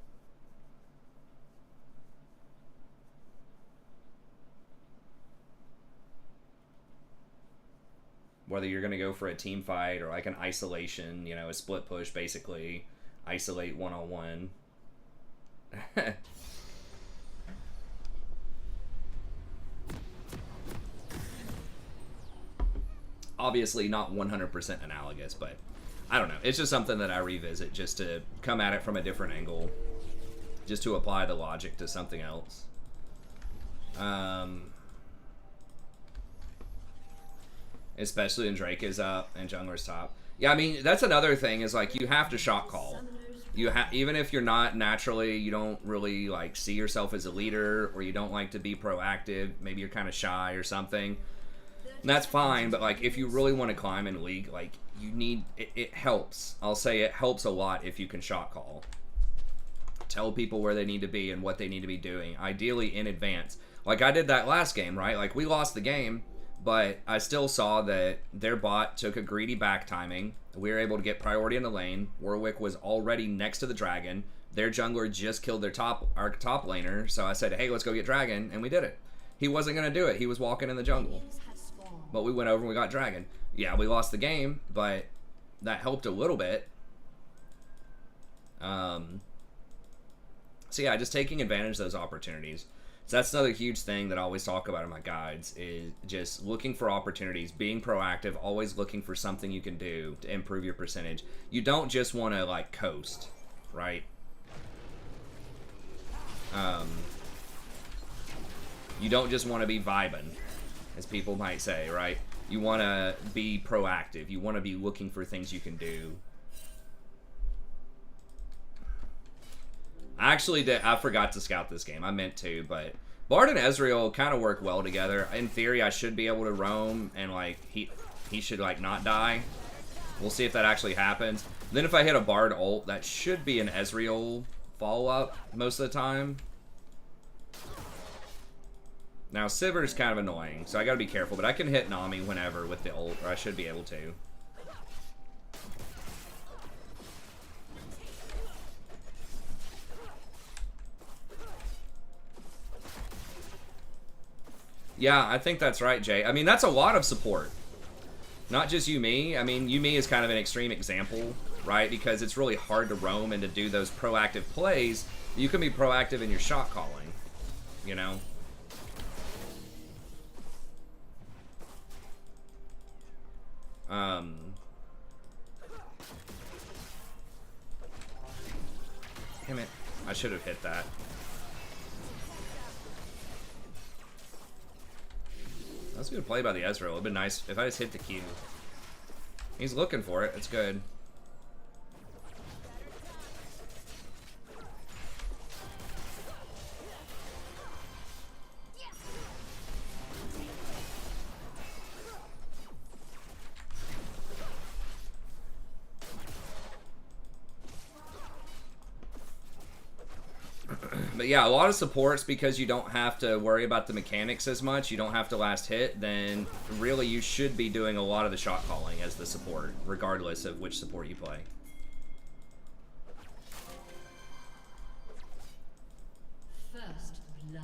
Whether you're going to go for a team fight or, like, an isolation, you know, a split push, basically. Isolate one-on-one. Obviously not 100% analogous, but I don't know. It's just something that I revisit just to come at it from a different angle. Just to apply the logic to something else. Especially when Drake is up and jungler's top. Yeah, I mean, that's another thing is, like, you have to shot call. Even if you're not naturally, you don't really, like, see yourself as a leader, or you don't like to be proactive, maybe you're kind of shy or something, and that's fine, but, like, if you really want to climb in League, like, you need it helps. I'll say it helps a lot if you can shot call. Tell people where they need to be and what they need to be doing, ideally in advance. Like I did that last game, right? Like we lost the game, but I still saw that their bot took a greedy back timing. We were able to get priority in the lane. Warwick was already next to the dragon. Their jungler just killed our top laner, so I said, hey, let's go get dragon, and we did it. He wasn't going to do it. He was walking in the jungle. But we went over and we got dragon. Yeah, we lost the game, but that helped a little bit. So yeah, just taking advantage of those opportunities. So that's another huge thing that I always talk about in my guides is just looking for opportunities, being proactive, always looking for something you can do to improve your percentage. You don't just want to like coast, right? You don't just want to be vibing, as people might say, right? You want to be proactive. You want to be looking for things you can do. I forgot to scout this game. I meant to, but Bard and Ezreal kind of work well together. In theory, I should be able to roam and like he should like not die. We'll see if that actually happens. Then if I hit a Bard ult, that should be an Ezreal follow-up most of the time. Now Sivir's kind of annoying, so I gotta be careful, but I can hit Nami whenever with the ult, or I should be able to. Yeah, I think that's right, Jay. I mean, that's a lot of support. Not just Yuumi. I mean, Yuumi is kind of an extreme example, right? Because it's really hard to roam and to do those proactive plays. You can be proactive in your shot calling, you know? Damn it. I should have hit that. That's a good play by the Ezreal. It would have been nice if I just hit the Q. He's looking for it. It's good. But yeah, a lot of supports, because you don't have to worry about the mechanics as much, you don't have to last hit, then really you should be doing a lot of the shot calling as the support, regardless of which support you play. First blood.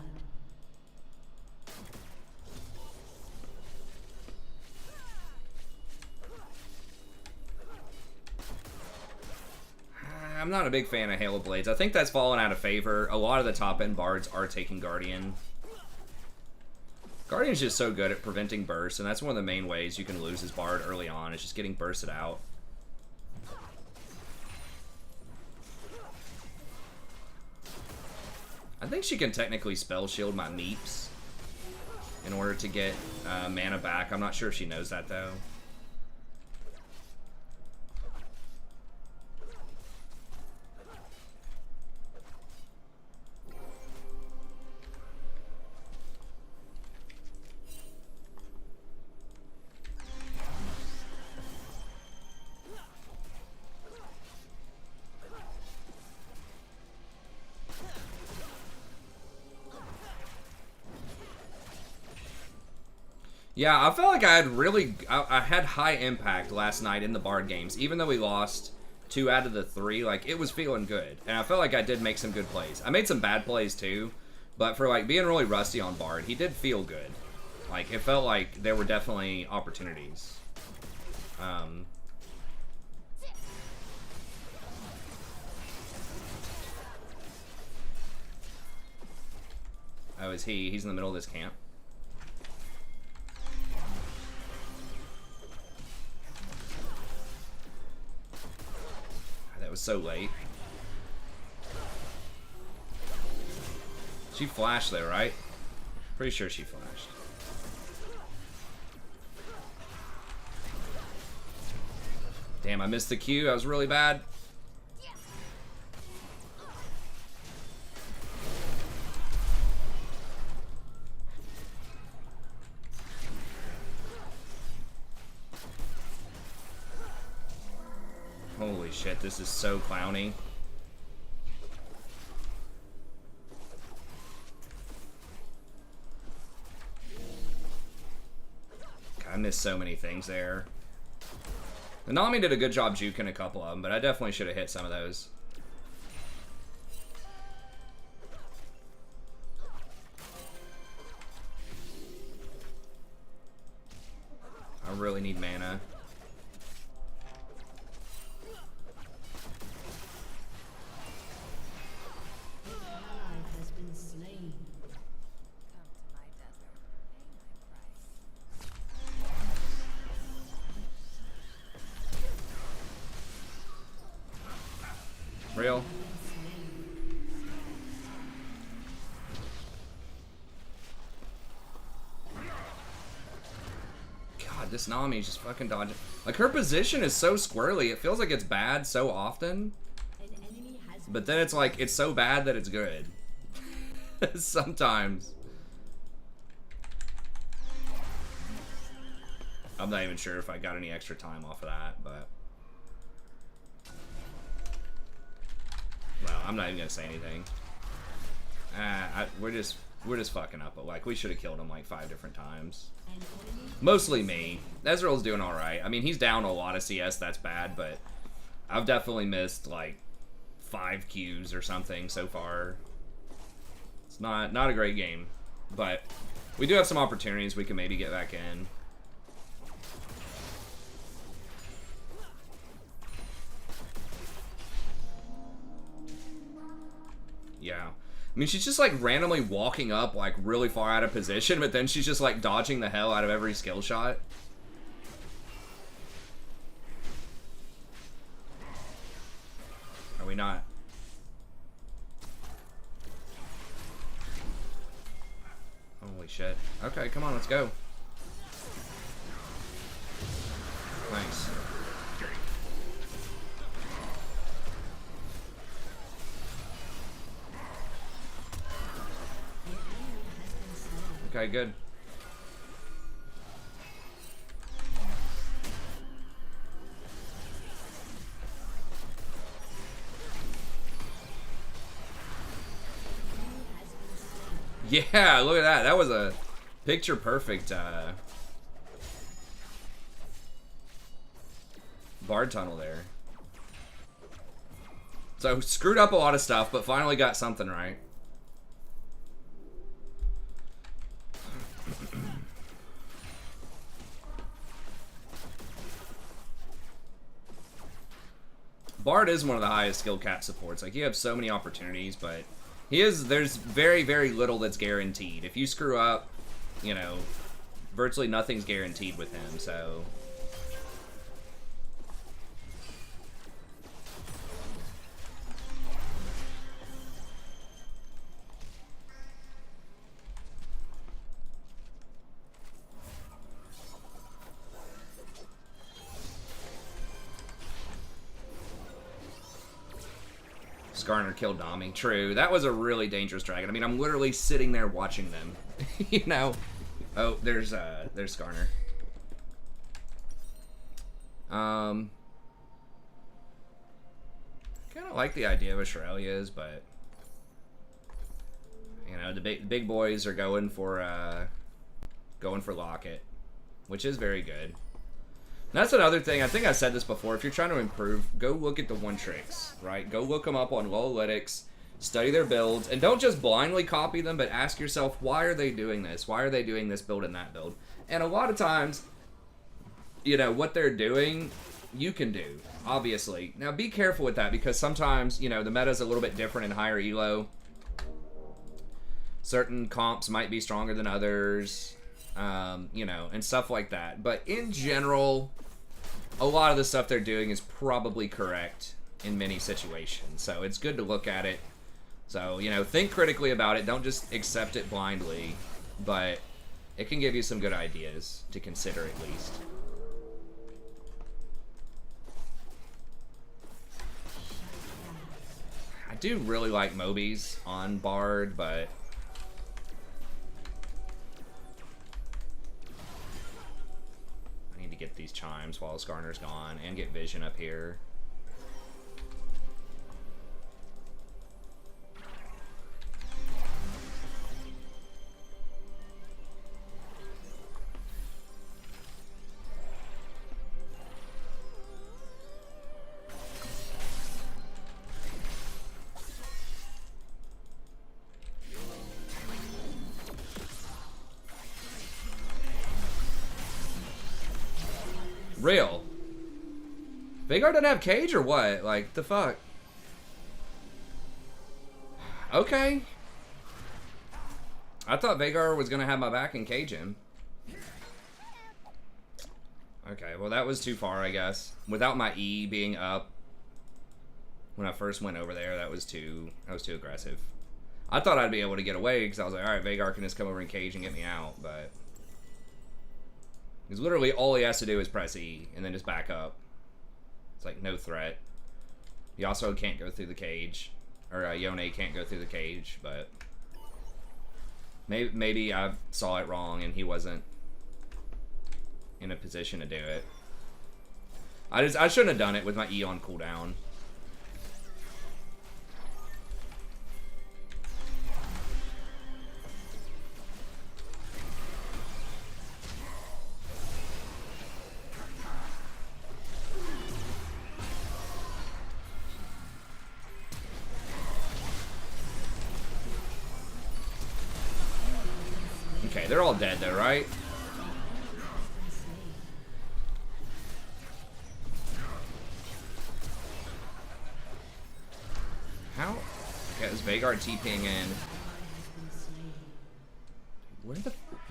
I'm not a big fan of Hail of Blades. I think that's fallen out of favor. A lot of the top-end bards are taking Guardian. Guardian's just so good at preventing bursts, and that's one of the main ways you can lose his bard early on, is just getting bursted out. I think she can technically spell shield my meeps in order to get mana back. I'm not sure if she knows that, though. Yeah, I felt like I had high impact last night in the Bard games. Even though we lost 2 out of the 3, like, it was feeling good. And I felt like I did make some good plays. I made some bad plays too, but for, like, being really rusty on Bard, he did feel good. Like, it felt like there were definitely opportunities. Oh, is he? He's in the middle of this camp. That was so late. She flashed there, right? Pretty sure she flashed. Damn, I missed the Q. That was really bad. shit, this is so clowny. God, I missed so many things there. The Nami did a good job juking a couple of them, but I definitely should have hit some of those. I really need mana. Real. God, this Nami is just fucking dodging. Like, her position is so squirrely. It feels like it's bad so often. But then it's like, it's so bad that it's good. Sometimes. I'm not even sure if I got any extra time off of that, but... Well, I'm not even gonna say anything. We're just fucking up. But like, we should have killed him like 5 different times. Mostly me. Ezreal's doing all right. I mean, he's down a lot of CS. That's bad, but I've definitely missed like 5 Qs or something so far. It's not a great game, but we do have some opportunities we can maybe get back in. Yeah. I mean, she's just like randomly walking up like really far out of position, but then she's just like dodging the hell out of every skill shot. Are we not? Holy shit. Okay, come on, let's go. Thanks. Okay, good. Yeah, look at that. That was a picture perfect Bard tunnel there. So screwed up a lot of stuff, but finally got something right. Bard is one of the highest skill cap supports. Like, you have so many opportunities, but there's very, very little that's guaranteed. If you screw up, you know, virtually nothing's guaranteed with him, so... Skarner killed Nami. True. That was a really dangerous dragon. I mean, I'm literally sitting there watching them. You know? Oh, there's Skarner. Kind of like the idea of Australia's, but you know, the big boys are going for Locket, which is very good. That's another thing. I think I said this before. If you're trying to improve, go look at the one tricks, right? Go look them up on Lolalytics, study their builds, and don't just blindly copy them, but ask yourself, why are they doing this? Why are they doing this build and that build? And a lot of times, you know, what they're doing, you can do, obviously. Now, be careful with that, because sometimes, you know, the meta's a little bit different in higher elo. Certain comps might be stronger than others, you know, and stuff like that. But in general, a lot of the stuff they're doing is probably correct in many situations. So it's good to look at it. So, you know, think critically about it. Don't just accept it blindly. But it can give you some good ideas to consider at least. I do really like Mobies on Bard, but... I need to get these chimes while Skarner's gone and get Vision up here. Real. Vhagar doesn't have cage or what? Like, the fuck? Okay. I thought Vhagar was gonna have my back and cage him. Okay, well that was too far, I guess. Without my E being up when I first went over there, that was too aggressive. I thought I'd be able to get away because I was like, alright, Vhagar can just come over and cage and get me out, but... Because literally all he has to do is press E and then just back up. It's like no threat. Yasuo can't go through the cage. Or Yone can't go through the cage, but... Maybe I saw it wrong and he wasn't in a position to do it. I shouldn't have done it with my E on cooldown. Okay, they're all dead though, right? How? Okay, is Vhagar TPing in?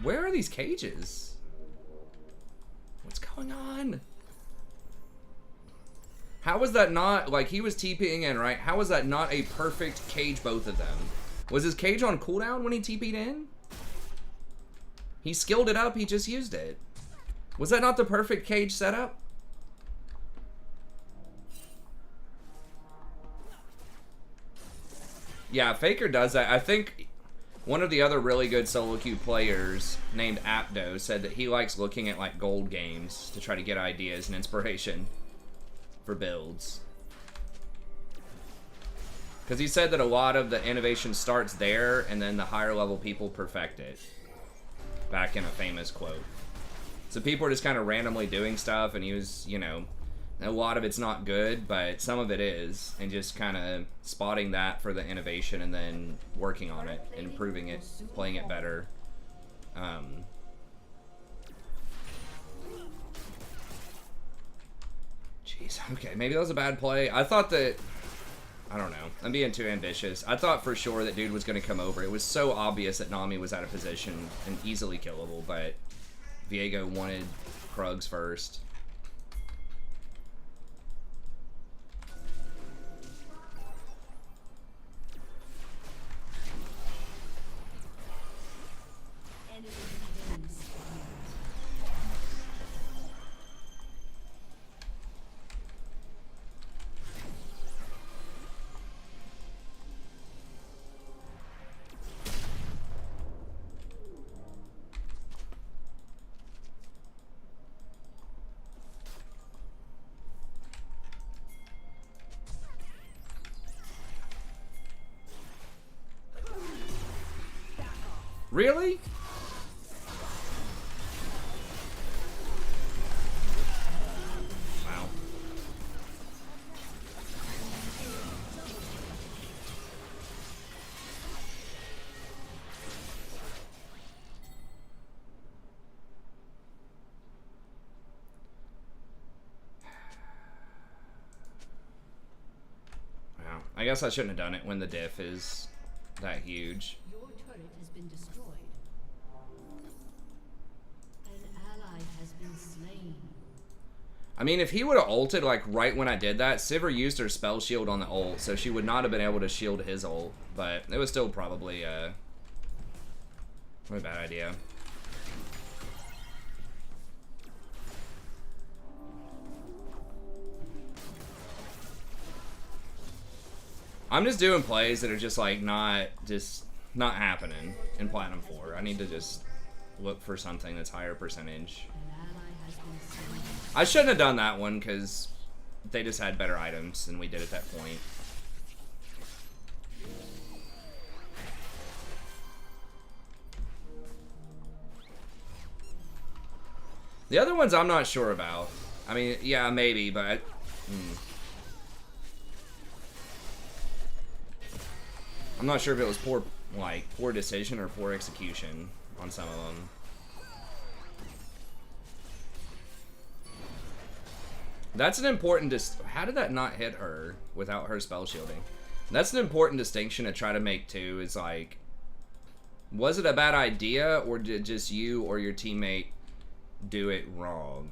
Where are these cages? What's going on? How was that not, like, he was TPing in, right? How was that not a perfect cage, both of them? Was his cage on cooldown when he TP'd in? He skilled it up, he just used it. Was that not the perfect cage setup? Yeah, Faker does that. I think one of the other really good solo queue players named Apto said that he likes looking at like gold games to try to get ideas and inspiration for builds. Because he said that a lot of the innovation starts there and then the higher level people perfect it. Back in a famous quote. So people are just kind of randomly doing stuff and he was, you know, a lot of it's not good, but some of it is, and just kind of spotting that for the innovation and then working on it, improving it, playing it better. Jeez, okay, maybe that was a bad play. I thought that, I don't know, I'm being too ambitious. I thought for sure that dude was going to come over. It was so obvious that Nami was out of position and easily killable, but Viego wanted Krugs first. Really? Wow. Wow. I guess I shouldn't have done it when the diff is that huge. Your turret has been destroyed. An ally has been slain. I mean, if he would have ulted like right when I did that, Sivir used her spell shield on the ult, so she would not have been able to shield his ult, but it was still probably a bad idea. I'm just doing plays that are just like not happening in Platinum 4. I need to just look for something that's higher percentage. An ally has been slain. I shouldn't have done that one because they just had better items than we did at that point. The other ones I'm not sure about. I mean, yeah, maybe, but... I'm not sure if it was poor decision or poor execution on some of them. That's an important how did that not hit her without her spell shielding? That's an important distinction to try to make too, is like, was it a bad idea, or did just you or your teammate do it wrong?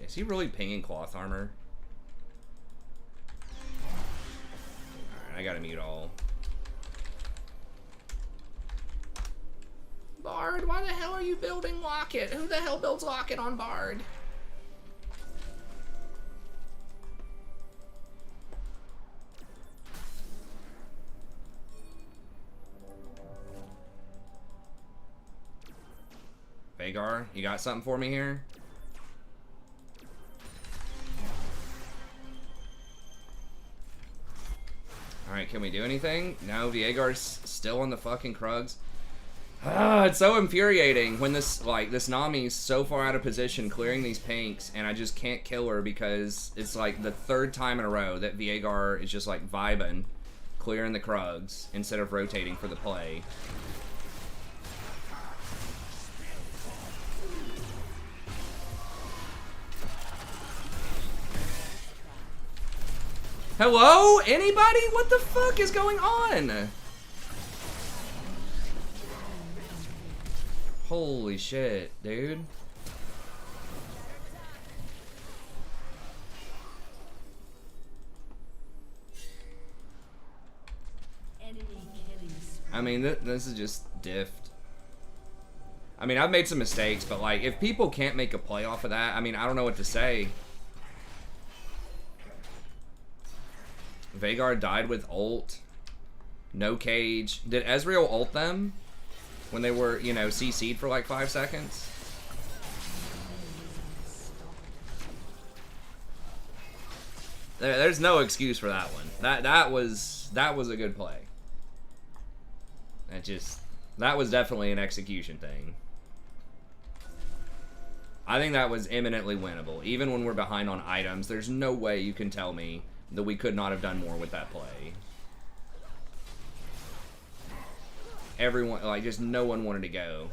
Is he really pinging cloth armor? Alright, I gotta mute all. Bard, why the hell are you building Locket? Who the hell builds Locket on Bard? Vagar, you got something for me here? Alright, can we do anything? No, Viegar's still on the fucking Krugs. Ah, it's so infuriating when this Nami's so far out of position clearing these pinks, and I just can't kill her because it's like the third time in a row that Viegar is just like vibing, clearing the Krugs instead of rotating for the play. Hello? Anybody? What the fuck is going on? Holy shit, dude. I mean, this is just diffed. I mean, I've made some mistakes, but like, if people can't make a play off of that, I mean, I don't know what to say. Vagar died with ult. No cage. Did Ezreal ult them when they were, you know, CC'd for like 5 seconds? There's no excuse for that one. That was a good play. That was definitely an execution thing. I think that was eminently winnable. Even when we're behind on items, there's no way you can tell me that we could not have done more with that play. Everyone, like, just no one wanted to go.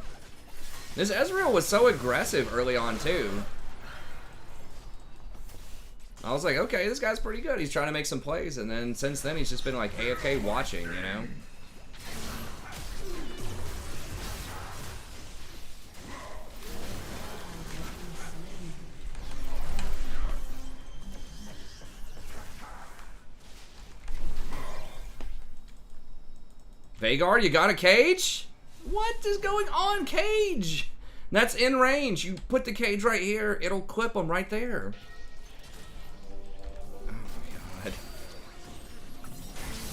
This Ezreal was so aggressive early on, too. I was like, okay, this guy's pretty good. He's trying to make some plays, and then since then, he's just been, like, AFK watching, you know? Vagar, you got a cage? What is going on, cage? That's in range. You put the cage right here, it'll clip them right there. Oh my god.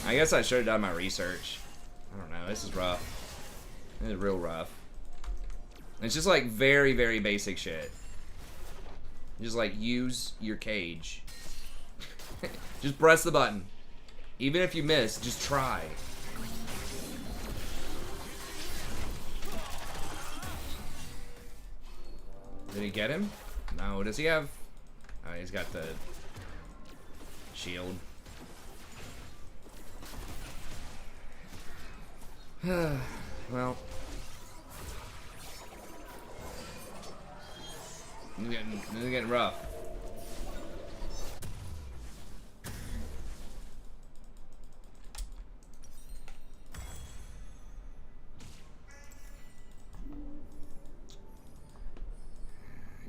I guess I should have done my research. I don't know, this is rough. This is real rough. It's just like very, very basic shit. Just like, use your cage. Just press the button. Even if you miss, just try. Did he get him? No, does he have... Oh, he's got the shield. Well. This is getting rough.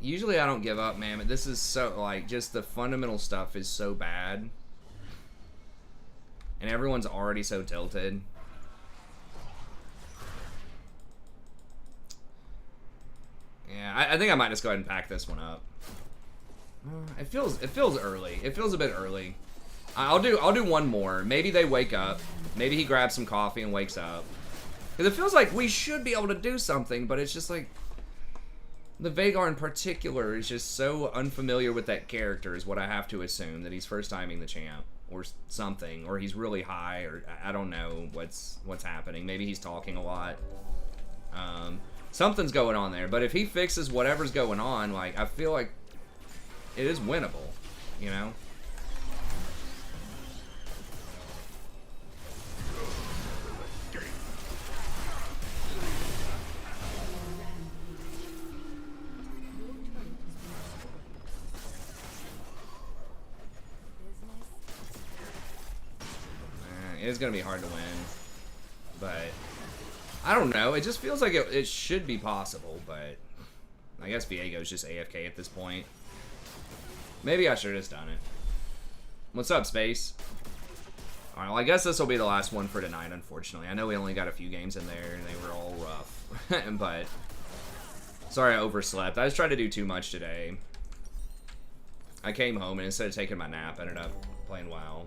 Usually I don't give up, man, but this is so, like, just the fundamental stuff is so bad. And everyone's already so tilted. Yeah, I think I might just go ahead and pack this one up. It feels early. It feels a bit early. I'll do one more. Maybe they wake up. Maybe he grabs some coffee and wakes up. Because it feels like we should be able to do something, but it's just like... The Vagar in particular is just so unfamiliar with that character is what I have to assume, that he's first timing the champ or something, or he's really high, or I don't know what's happening. Maybe he's talking a lot. Something's going on there, but if he fixes whatever's going on, like, I feel like it is winnable, you know? It is going to be hard to win. But I don't know. It just feels like it should be possible, but I guess Viego's just AFK at this point. Maybe I should have just done it. What's up, Space? Alright, well, I guess this will be the last one for tonight, unfortunately. I know we only got a few games in there, and they were all rough. But sorry I overslept. I just tried to do too much today. I came home, and instead of taking my nap, I ended up playing WoW.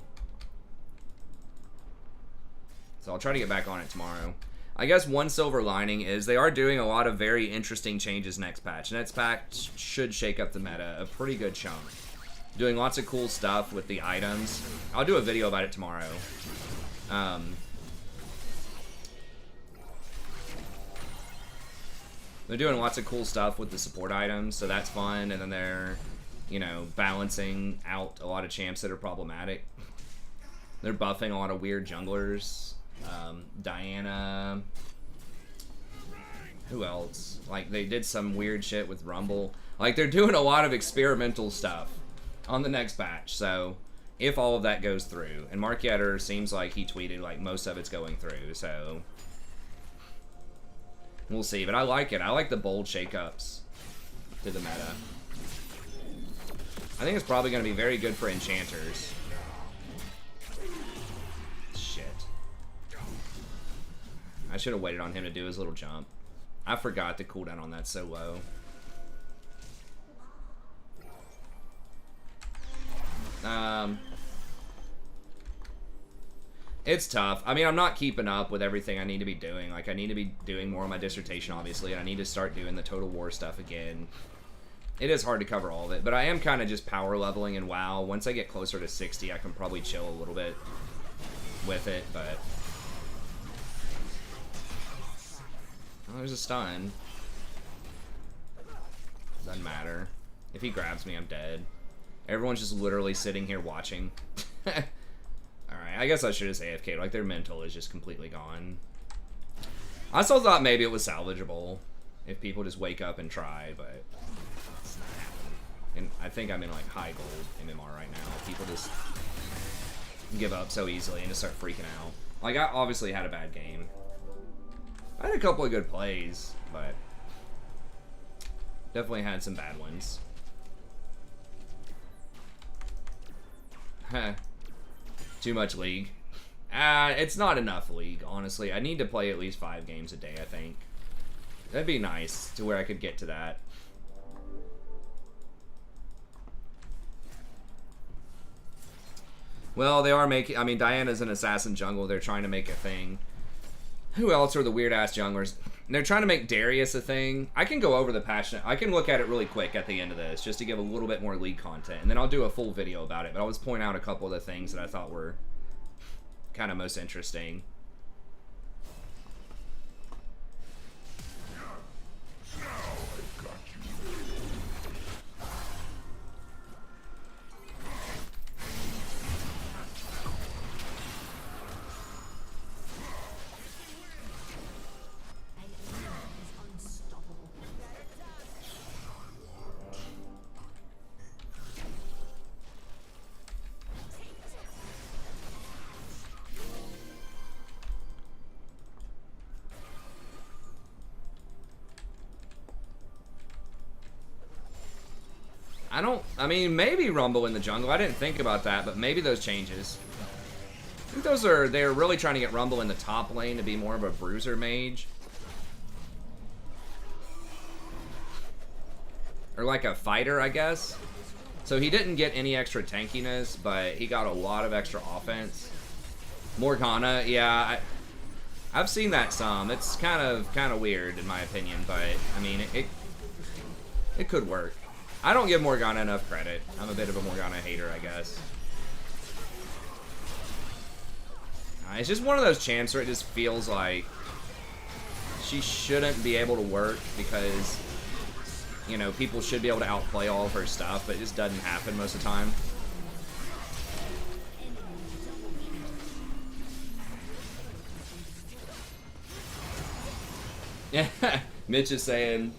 So I'll try to get back on it tomorrow. I guess one silver lining is they are doing a lot of very interesting changes next patch. Next patch should shake up the meta a pretty good chunk. Doing lots of cool stuff with the items. I'll do a video about it tomorrow. They're doing lots of cool stuff with the support items, so that's fun. And then they're, you know, balancing out a lot of champs that are problematic. They're buffing a lot of weird junglers. Diana. Who else? Like, they did some weird shit with Rumble. Like, they're doing a lot of experimental stuff on the next patch, so if all of that goes through, and Mark Yetter seems like he tweeted like most of it's going through, so we'll see. But I like it. I like the bold shakeups to the meta. I think it's probably going to be very good for enchanters. Shit. I should have waited on him to do his little jump. I forgot the cooldown on that so low. It's tough. I mean, I'm not keeping up with everything I need to be doing. Like, I need to be doing more of my dissertation, obviously, and I need to start doing the Total War stuff again. It is hard to cover all of it, but I am kind of just power leveling in WoW. Once I get closer to 60, I can probably chill a little bit with it, but... Oh, there's a stun. Doesn't matter. If he grabs me, I'm dead. Everyone's just literally sitting here watching. Alright, I guess I should just AFK. Like, their mental is just completely gone. I still thought maybe it was salvageable if people just wake up and try, but it's not happening. And I think I'm in, like, high gold MMR right now. People just give up so easily and just start freaking out. Like, I obviously had a bad game. I had a couple of good plays, but definitely had some bad ones. Too much League. It's not enough League, honestly. I need to play at least 5 games a day, I think. That'd be nice to where I could get to that. Well, they are making... I mean, Diana's an assassin jungle. They're trying to make a thing. Who else are the weird-ass junglers? They're trying to make Darius a thing. I can go over the patch. I can look at it really quick at the end of this, just to give a little bit more League content. And then I'll do a full video about it. But I'll just point out a couple of the things that I thought were kind of most interesting. I mean, maybe Rumble in the jungle. I didn't think about that, but maybe those changes. I think they're really trying to get Rumble in the top lane to be more of a bruiser mage. Or like a fighter, I guess. So he didn't get any extra tankiness, but he got a lot of extra offense. Morgana, yeah, I've seen that some. It's kind of weird in my opinion, but I mean, it could work. I don't give Morgana enough credit. I'm a bit of a Morgana hater, I guess. It's just one of those champs where it just feels like she shouldn't be able to work because, you know, people should be able to outplay all of her stuff, but it just doesn't happen most of the time. Yeah, Mitch is saying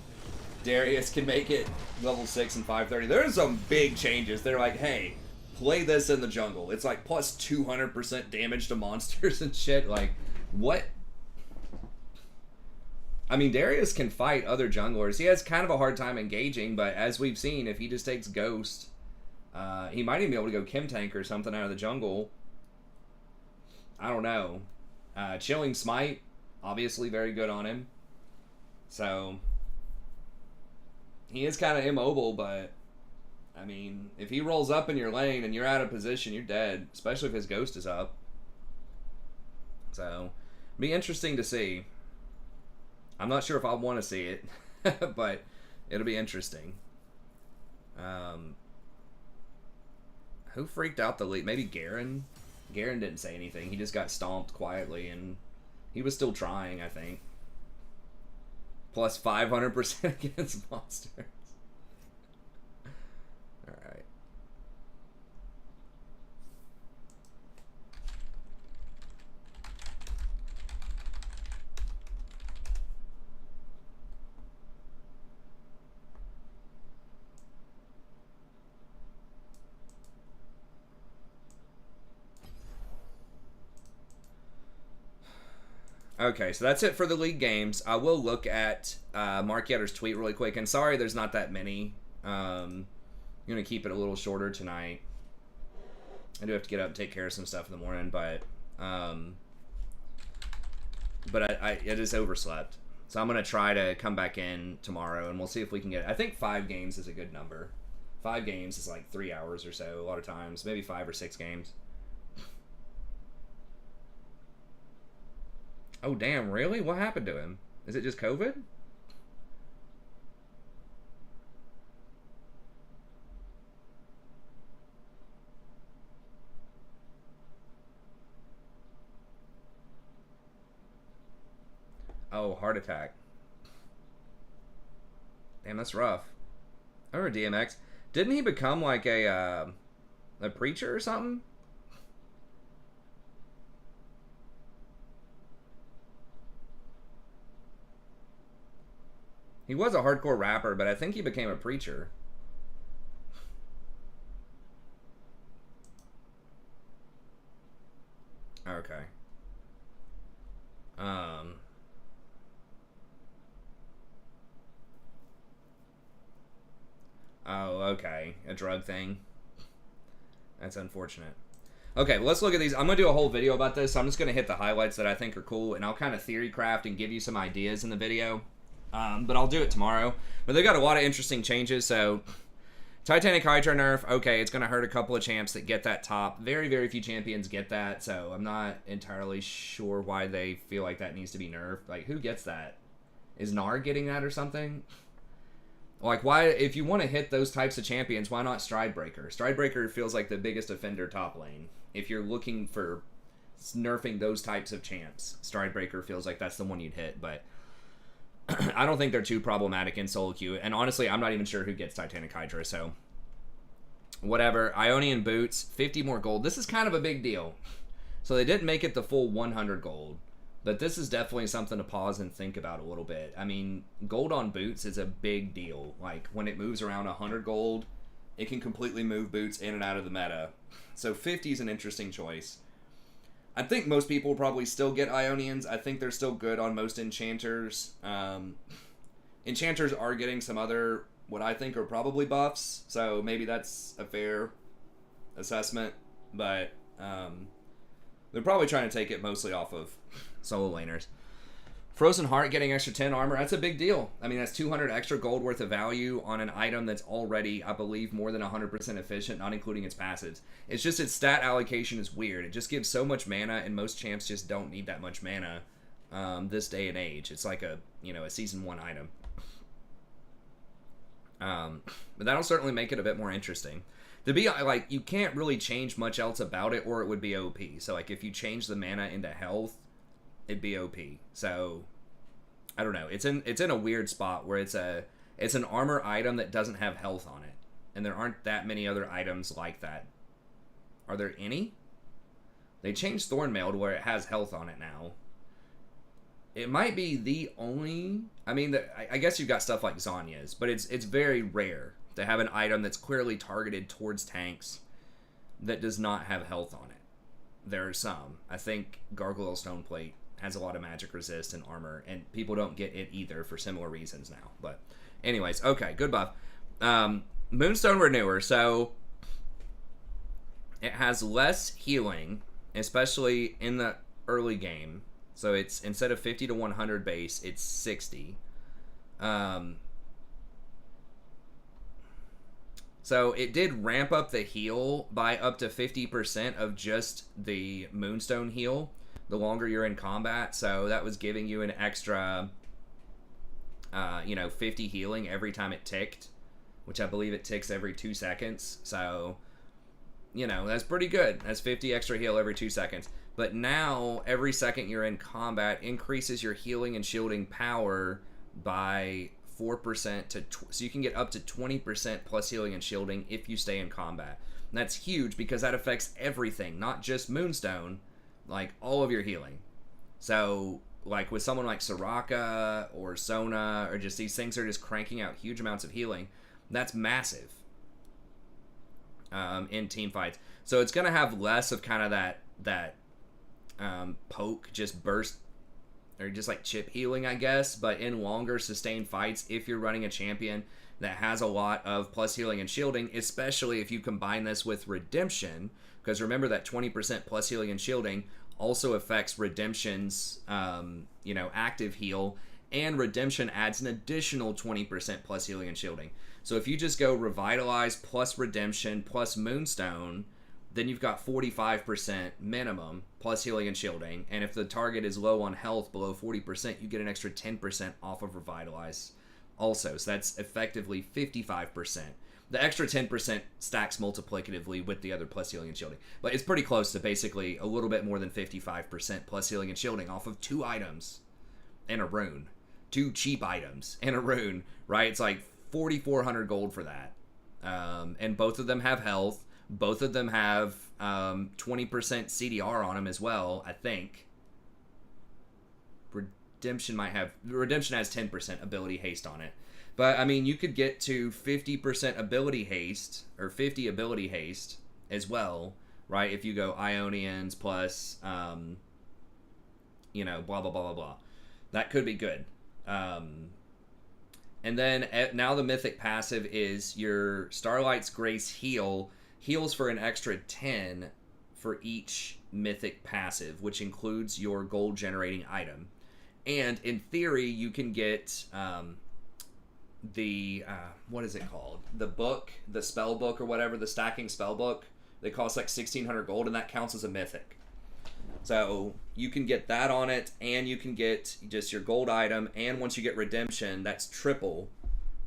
Darius can make it level 6 and 530. There's some big changes. They're like, hey, play this in the jungle. It's like plus 200% damage to monsters and shit. Like, what? I mean, Darius can fight other junglers. He has kind of a hard time engaging, but as we've seen, if he just takes Ghost, he might even be able to go Kim Tank or something out of the jungle. I don't know. Chilling Smite, obviously very good on him. So, he is kind of immobile, but, I mean, if he rolls up in your lane and you're out of position, you're dead, especially if his Ghost is up. So, be interesting to see. I'm not sure if I want to see it, but it'll be interesting. Who freaked out the lead? Maybe Garen? Garen didn't say anything. He just got stomped quietly, and he was still trying, I think. Plus 500% against monsters. Alright. Okay, so that's it for the league games. I will look at Mark Yetter's tweet really quick. And sorry there's not that many. I'm going to keep it a little shorter tonight. I do have to get up and take care of some stuff in the morning, but it is overslept. So I'm going to try to come back in tomorrow, and we'll see if we can get... I think 5 games is a good number. 5 games is like 3 hours or so a lot of times. Maybe 5 or 6 games. Oh, damn, really? What happened to him? Is it just COVID? Oh, heart attack. Damn, that's rough. I remember DMX. Didn't he become like a preacher or something? He was a hardcore rapper, but I think he became a preacher. Okay. Oh, okay. A drug thing. That's unfortunate. Okay, well, let's look at these. I'm going to do a whole video about this. So I'm just going to hit the highlights that I think are cool, and I'll kind of theory craft and give you some ideas in the video. But I'll do it tomorrow. But they've got a lot of interesting changes. So, Titanic Hydra nerf. Okay, it's going to hurt a couple of champs that get that top. Very, very few champions get that. So, I'm not entirely sure why they feel like that needs to be nerfed. Like, who gets that? Is Gnar getting that or something? Like, why, if you want to hit those types of champions, why not Stridebreaker? Stridebreaker feels like the biggest offender top lane. If you're looking for nerfing those types of champs, Stridebreaker feels like that's the one you'd hit. But I don't think they're too problematic in solo queue. And honestly, I'm not even sure who gets Titanic Hydra, so whatever. Ionian Boots, 50 more gold. This is kind of a big deal. So they didn't make it the full 100 gold. But this is definitely something to pause and think about a little bit. I mean, gold on Boots is a big deal. Like, when it moves around 100 gold, it can completely move Boots in and out of the meta. So 50 is an interesting choice. I think most people will probably still get Ionians. I think they're still good on most enchanters. Enchanters are getting some other, what I think are probably buffs, so maybe that's a fair assessment. But they're probably trying to take it mostly off of solo laners. Frozen Heart getting extra 10 armor, that's a big deal. I mean, that's 200 extra gold worth of value on an item that's already, I believe, more than 100% efficient, not including its passives. It's just its stat allocation is weird. It just gives so much mana, and most champs just don't need that much mana this day and age. It's like a Season 1 item. But that'll certainly make it a bit more interesting. To be, like, you can't really change much else about it, or it would be OP. So, like, if you change the mana into health, it'd be OP. So I don't know. It's in a weird spot where it's an armor item that doesn't have health on it, and there aren't that many other items like that. Are there any? They changed Thornmail to where it has health on it now. It might be the only. I mean, I guess you've got stuff like Zanya's, but it's very rare to have an item that's clearly targeted towards tanks that does not have health on it. There are some. I think Gargoyle Stoneplate has a lot of magic resist and armor, and people don't get it either for similar reasons now. But anyways, okay, good buff. Moonstone Renewer, so it has less healing, especially in the early game. So it's, instead of 50 to 100 base, it's 60. So it did ramp up the heal by up to 50% of just the Moonstone heal the longer you're in combat. So that was giving you an extra, 50 healing every time it ticked, which I believe it ticks every 2 seconds. So, that's pretty good. That's 50 extra heal every 2 seconds. But now, every second you're in combat increases your healing and shielding power by 4% so you can get up to 20% plus healing and shielding if you stay in combat. And that's huge because that affects everything, not just Moonstone, like all of your healing. So, like with someone like Soraka or Sona, or just these things are just cranking out huge amounts of healing, that's massive in team fights. So it's gonna have less of kind of that poke, just burst, or just like chip healing, I guess, but in longer sustained fights, if you're running a champion that has a lot of plus healing and shielding, especially if you combine this with Redemption, because remember that 20% plus healing and shielding also affects Redemption's, active heal, and Redemption adds an additional 20% plus healing and shielding. So if you just go Revitalize plus Redemption plus Moonstone, then you've got 45% minimum plus healing and shielding. And if the target is low on health, below 40%, you get an extra 10% off of Revitalize also. So that's effectively 55%. The extra 10% stacks multiplicatively with the other plus healing and shielding. But it's pretty close to basically a little bit more than 55% plus healing and shielding off of 2 items and a rune. 2 cheap items and a rune, right? It's like 4,400 gold for that. And both of them have health. Both of them have 20% CDR on them as well, I think. Redemption has 10% ability haste on it. But, I mean, you could get to 50% ability haste, or 50 ability haste as well, right? If you go Ionians plus, blah, blah, blah, blah, blah. That could be good. And then, now the Mythic passive is your Starlight's Grace heals for an extra 10 for each Mythic passive, which includes your gold generating item. And in theory, you can get what is it called? The book, the spell book or whatever, the stacking spell book. They cost like 1,600 gold, and that counts as a Mythic. So you can get that on it, and you can get just your gold item, and once you get Redemption, that's triple.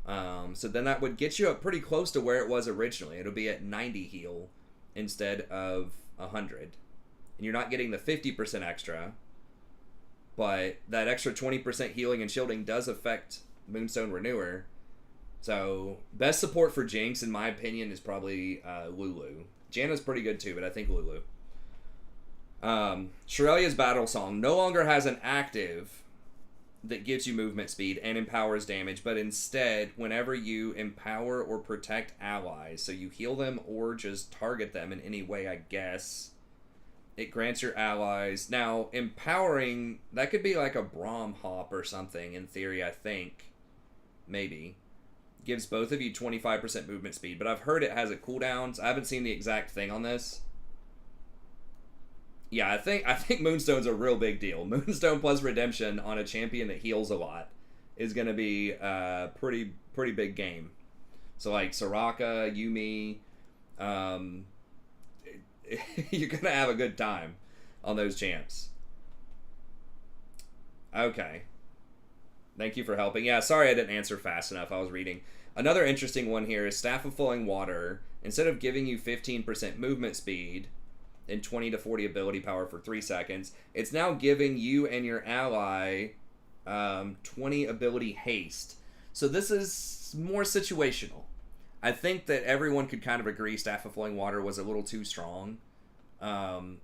So then that would get you up pretty close to where it was originally. It'll be at 90 heal instead of 100. And you're not getting the 50% extra, but that extra 20% healing and shielding does affect Moonstone Renewer. So best support for Jinx, in my opinion, is probably Lulu. Janna's pretty good too, but I think Lulu. Shirelia's Battle Song no longer has an active that gives you movement speed and empowers damage, but instead, whenever you empower or protect allies, so you heal them or just target them in any way, I guess, it grants your allies. Now, empowering, that could be like a Braum Hop or something, in theory, I think. Maybe. Gives both of you 25% movement speed, but I've heard it has a cooldown, so I haven't seen the exact thing on this. Yeah, I think Moonstone's a real big deal. Moonstone plus Redemption on a champion that heals a lot is going to be a pretty big game. So like Soraka, Yumi, you're going to have a good time on those champs. Okay. Thank you for helping. Yeah, sorry I didn't answer fast enough. I was reading. Another interesting one here is Staff of Flowing Water. Instead of giving you 15% movement speed and 20 to 40 ability power for 3 seconds, it's now giving you and your ally 20 ability haste. So this is more situational. I think that everyone could kind of agree Staff of Flowing Water was a little too strong. And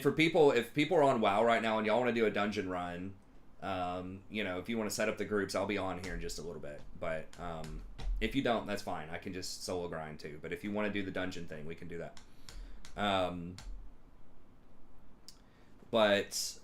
for people, if people are on WoW right now and y'all want to do a dungeon run, if you want to set up the groups, I'll be on here in just a little bit. But If you don't, that's fine. I can just solo grind too. But if you want to do the dungeon thing, we can do that. But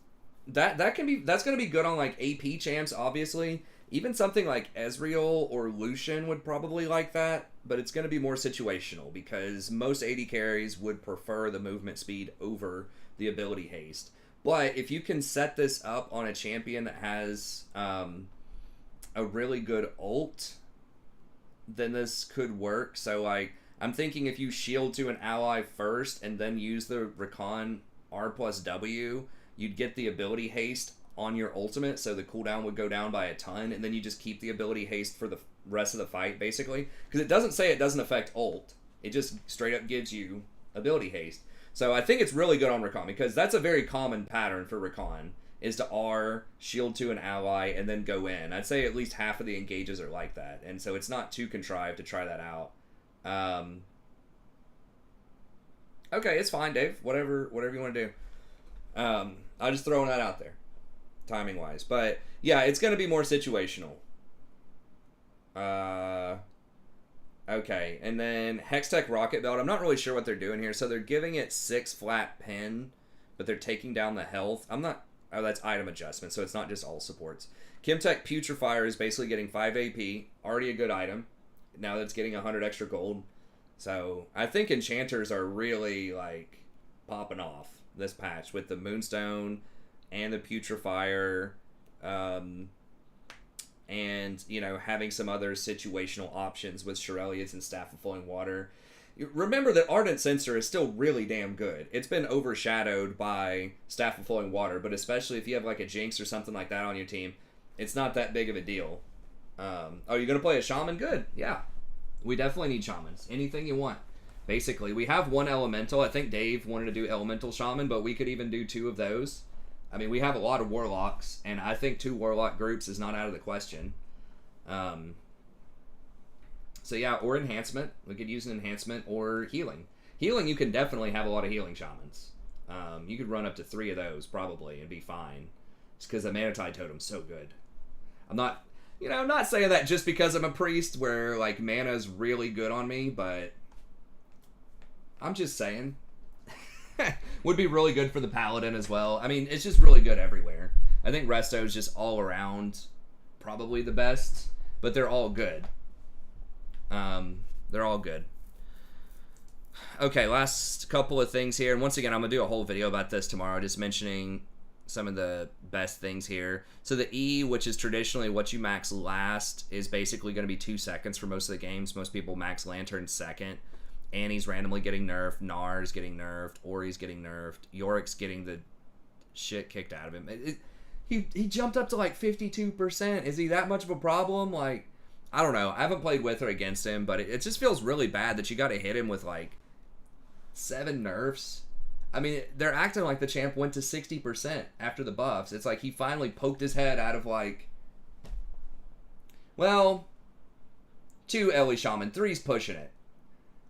that's gonna be good on like AP champs, obviously. Even something like Ezreal or Lucian would probably like that, but it's gonna be more situational because most AD carries would prefer the movement speed over the ability haste. But if you can set this up on a champion that has a really good ult, then this could work. So like I'm thinking if you shield to an ally first and then use the Rakan R plus W, you'd get the ability haste on your ultimate, so the cooldown would go down by a ton, and then you just keep the ability haste for the rest of the fight, basically. Because it doesn't say it doesn't affect ult. It just straight up gives you ability haste. So I think it's really good on Rakan, because that's a very common pattern for Rakan, is to R, shield to an ally, and then go in. I'd say at least half of the engages are like that, and so it's not too contrived to try that out. Okay, it's fine, Dave. Whatever you want to do. I'm just throwing that out there, timing wise. But yeah, it's going to be more situational. Okay, and then Hextech Rocket Belt. I'm not really sure what they're doing here. So they're giving it 6 flat pen, but they're taking down the health. I'm not. Oh, that's item adjustment, so it's not just all supports. Chemtech Putrefier is basically getting 5 AP, already a good item. Now that it's getting 100 extra gold. So I think enchanters are really like popping off this patch with the Moonstone and the Putrefier, and you know, having some other situational options with Shireliads and Staff of Flowing Water. Remember that Ardent Censer is still really damn good. It's been overshadowed by Staff of Flowing Water, but especially if you have like a Jinx or something like that on your team, it's not that big of a deal. Oh, you're gonna play a Shaman? Good, yeah. We definitely need Shamans. Anything you want. Basically, we have one Elemental. I think Dave wanted to do Elemental Shaman, but we could even do 2 of those. I mean, we have a lot of Warlocks, and I think 2 Warlock groups is not out of the question. So yeah, or Enhancement. We could use an Enhancement or Healing. Healing, you can definitely have a lot of Healing Shamans. You could run up to 3 of those, probably, and be fine. Just because the Manatide Totem's so good. I'm not... You know, I'm not saying that just because I'm a priest where, like, mana's really good on me, but I'm just saying. Would be really good for the paladin as well. I mean, it's just really good everywhere. I think Resto is just all around probably the best, but they're all good. They're all good. Okay, last couple of things here. And once again, I'm going to do a whole video about this tomorrow, just mentioning some of the best things here. So the E, which is traditionally what you max last, is basically going to be 2 seconds for most of the games. Most people max Lantern second. Annie's randomly getting nerfed. Nar's getting nerfed. Ori's getting nerfed. Yorick's getting the shit kicked out of him. He jumped up to like 52%. Is he that much of a problem? Like, I don't know. I haven't played with or against him, but it just feels really bad that you got to hit him with like 7 nerfs. I mean, they're acting like the champ went to 60% after the buffs. It's like he finally poked his head out of like... Well, 2 Ellie Shaman, 3's pushing it.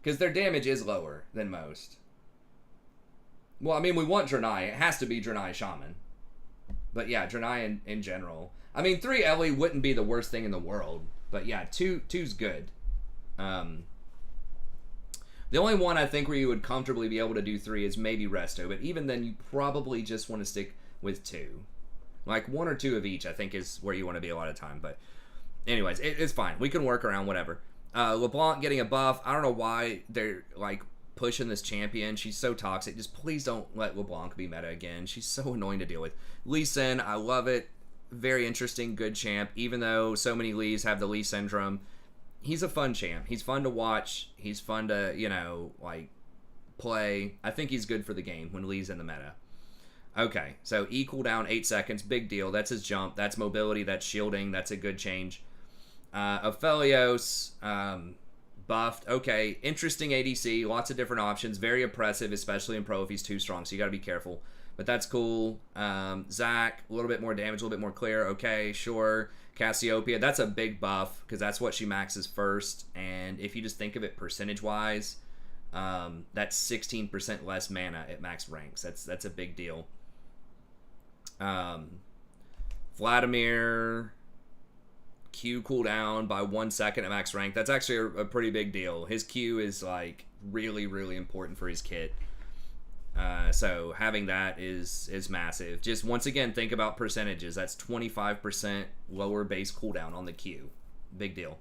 Because their damage is lower than most. Well, I mean, we want Draenei. It has to be Draenei Shaman. But yeah, Draenei in general. I mean, 3 Ellie wouldn't be the worst thing in the world. But yeah, 2's good. The only one I think where you would comfortably be able to do 3 is maybe Resto, but even then you probably just want to stick with 2. Like 1 or 2 of each I think is where you want to be a lot of time, but anyways, it's fine. We can work around whatever. LeBlanc getting a buff. I don't know why they're like pushing this champion. She's so toxic. Just please don't let LeBlanc be meta again. She's so annoying to deal with. Lee Sin, I love it. Very interesting, good champ, even though so many Lees have the Lee syndrome. He's a fun champ. He's fun to watch. He's fun to, you know, like, play. I think he's good for the game when Lee's in the meta. Okay, so E cooldown 8 seconds. Big deal. That's his jump. That's mobility. That's shielding. That's a good change. Aphelios, buffed. Okay, interesting ADC. Lots of different options. Very oppressive, especially in pro if he's too strong, so you got to be careful. But that's cool. Zac, a little bit more damage, a little bit more clear. Okay, sure. Cassiopeia, that's a big buff because that's what she maxes first. And if you just think of it percentage-wise, that's 16% less mana at max ranks. That's a big deal. Vladimir, Q cooldown by 1 second at max rank. That's actually a pretty big deal. His Q is like really, really important for his kit. So having that is massive. Just once again, think about percentages. That's 25% lower base cooldown on the Q. Big deal.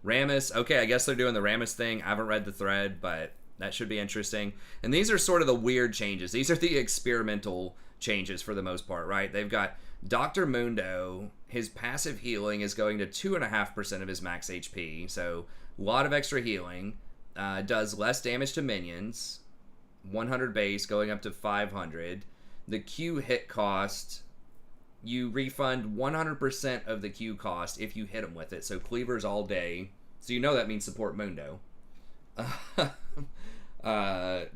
Rammus, okay, I guess they're doing the Rammus thing. I haven't read the thread, but that should be interesting. And these are sort of the weird changes. These are the experimental changes for the most part, right? They've got Dr. Mundo. His passive healing is going to 2.5% of his max HP, so a lot of extra healing. Does less damage to minions. 100 base going up to 500. The Q hit cost, you refund 100% of the Q cost if you hit him with it. So cleavers all day. So you know that means support Mundo.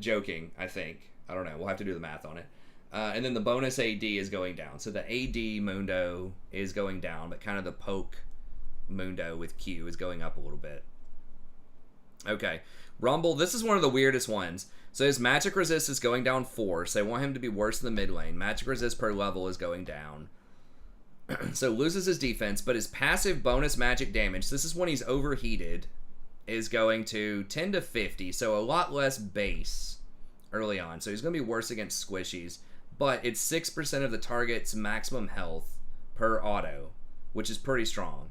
Joking, I think. I don't know. We'll have to do the math on it. And then the bonus AD is going down. So the AD Mundo is going down, but kind of the poke Mundo with Q is going up a little bit. Okay. Rumble, this is one of the weirdest ones. So his magic resist is going down 4, so they want him to be worse in the mid lane. Magic resist per level is going down. So loses his defense, but his passive bonus magic damage, this is when he's overheated, is going to 10 to 50, so a lot less base early on. So he's going to be worse against squishies, but it's 6% of the target's maximum health per auto, which is pretty strong.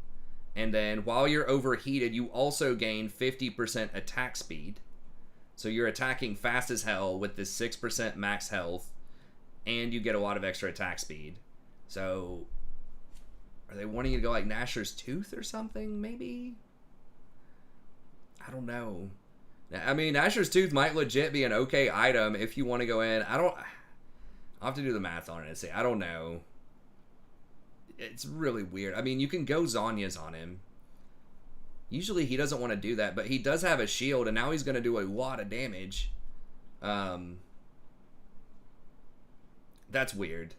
And then while you're overheated, you also gain 50% attack speed. So you're attacking fast as hell with this 6% max health, and you get a lot of extra attack speed. So are they wanting you to go like Nashor's Tooth or something, maybe? I don't know. I mean, Nashor's Tooth might legit be an okay item if you want to go in. I'll have to do the math on it and say, I don't know. It's really weird. I mean, you can go Zhonya's on him. Usually he doesn't want to do that, but he does have a shield, and now he's going to do a lot of damage. That's weird.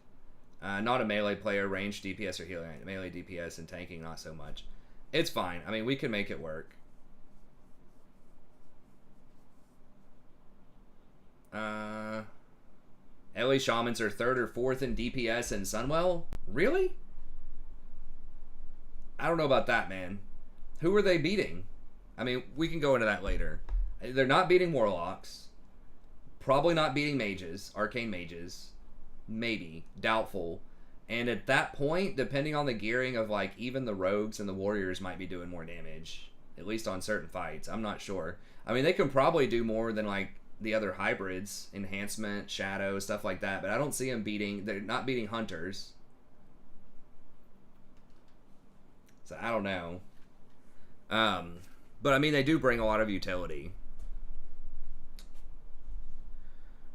Not a melee player, range DPS or healing. Melee DPS and tanking, not so much. It's fine. I mean, we can make it work. LA Shamans are 3rd or 4th in DPS in Sunwell? Really? I don't know about that, man. Who are they beating? I mean, we can go into that later. They're not beating Warlocks. Probably not beating Mages. Arcane Mages. Maybe. Doubtful. And at that point, depending on the gearing of, like, even the Rogues and the Warriors might be doing more damage. At least on certain fights. I'm not sure. I mean, they can probably do more than, like, the other hybrids. Enhancement, Shadow, stuff like that. But I don't see them beating... They're not beating Hunters. So, I don't know. But I mean, they do bring a lot of utility.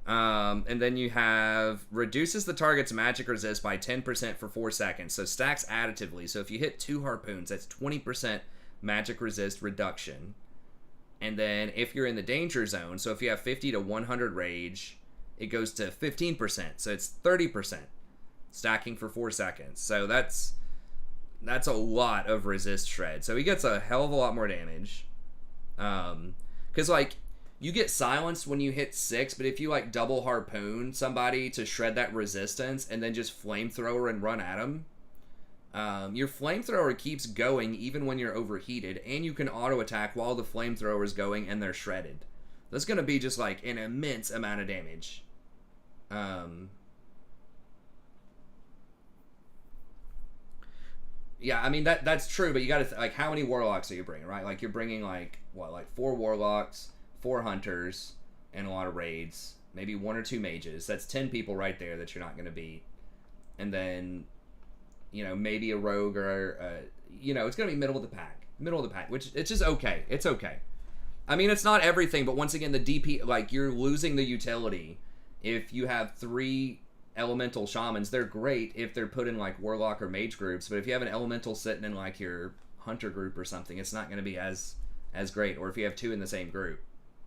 And then you have reduces the target's magic resist by 10% for 4 seconds. So stacks additively. So if you hit 2 harpoons, that's 20% magic resist reduction. And then if you're in the danger zone, so if you have 50 to 100 rage, it goes to 15%. So it's 30% stacking for 4 seconds. So that's a lot of resist shred. So he gets a hell of a lot more damage. Because, like, you get silenced when you hit 6, but if you, like, double harpoon somebody to shred that resistance and then just flamethrower and run at them, your flamethrower keeps going even when you're overheated, and you can auto attack while the flamethrower is going and they're shredded. That's going to be just, like, an immense amount of damage. Yeah, I mean, that's true, but you gotta, like, how many Warlocks are you bringing, right? Like, you're bringing, like, what, like 4 Warlocks, 4 Hunters, and a lot of Raids. Maybe 1 or 2 Mages. That's 10 people right there that you're not gonna beat. And then, you know, maybe a Rogue or, you know, it's gonna be middle of the pack. Middle of the pack, which, it's just okay. It's okay. I mean, it's not everything, but once again, the DP, like, you're losing the utility. If you have 3... elemental shamans, they're great if they're put in like warlock or mage groups, but if you have an elemental sitting in like your hunter group or something, it's not going to be as great. Or if you have 2 in the same group.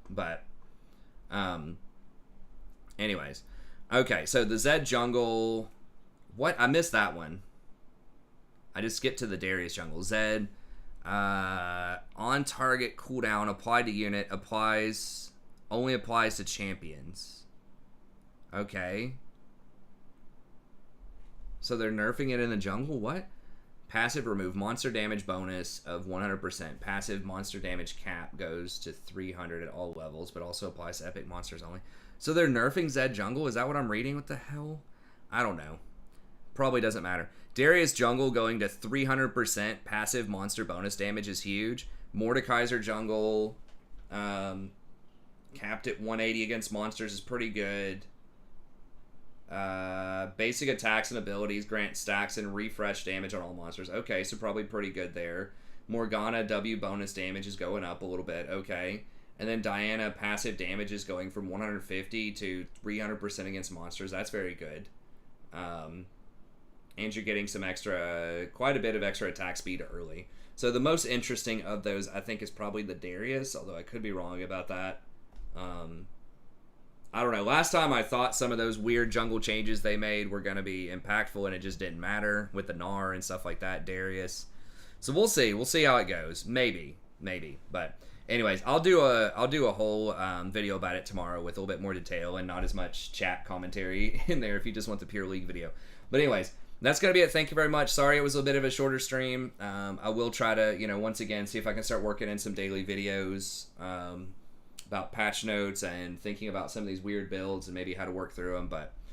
But anyways, okay, so the Zed jungle, what, I missed that one. I just skipped to the Darius jungle. Zed on target cooldown applied to unit only applies to champions. Okay. So they're nerfing it in the jungle? What? Passive remove monster damage bonus of 100%. Passive monster damage cap goes to 300 at all levels, but also applies to epic monsters only. So they're nerfing Zed Jungle? Is that what I'm reading? What the hell? I don't know. Probably doesn't matter. Darius Jungle going to 300% passive monster bonus damage is huge. Mordekaiser Jungle capped at 180 against monsters is pretty good. Basic attacks and abilities grant stacks and refresh damage on all monsters. Okay, so probably pretty good there. Morgana W bonus damage is going up a little bit. Okay. And then Diana passive damage is going from 150 to 300% against monsters. That's very good. And you're getting some extra, quite a bit of extra attack speed early. So the most interesting of those, I think, is probably the Darius, although I could be wrong about that. I don't know. Last time I thought some of those weird jungle changes they made were going to be impactful, and it just didn't matter with the Gnar and stuff like that, Darius. So we'll see. We'll see how it goes. Maybe. But anyways, I'll do a whole video about it tomorrow with a little bit more detail and not as much chat commentary in there if you just want the pure league video. But anyways, that's going to be it. Thank you very much. Sorry it was a bit of a shorter stream. I will try to, once again, see if I can start working in some daily videos about patch notes and thinking about some of these weird builds and maybe how to work through them. But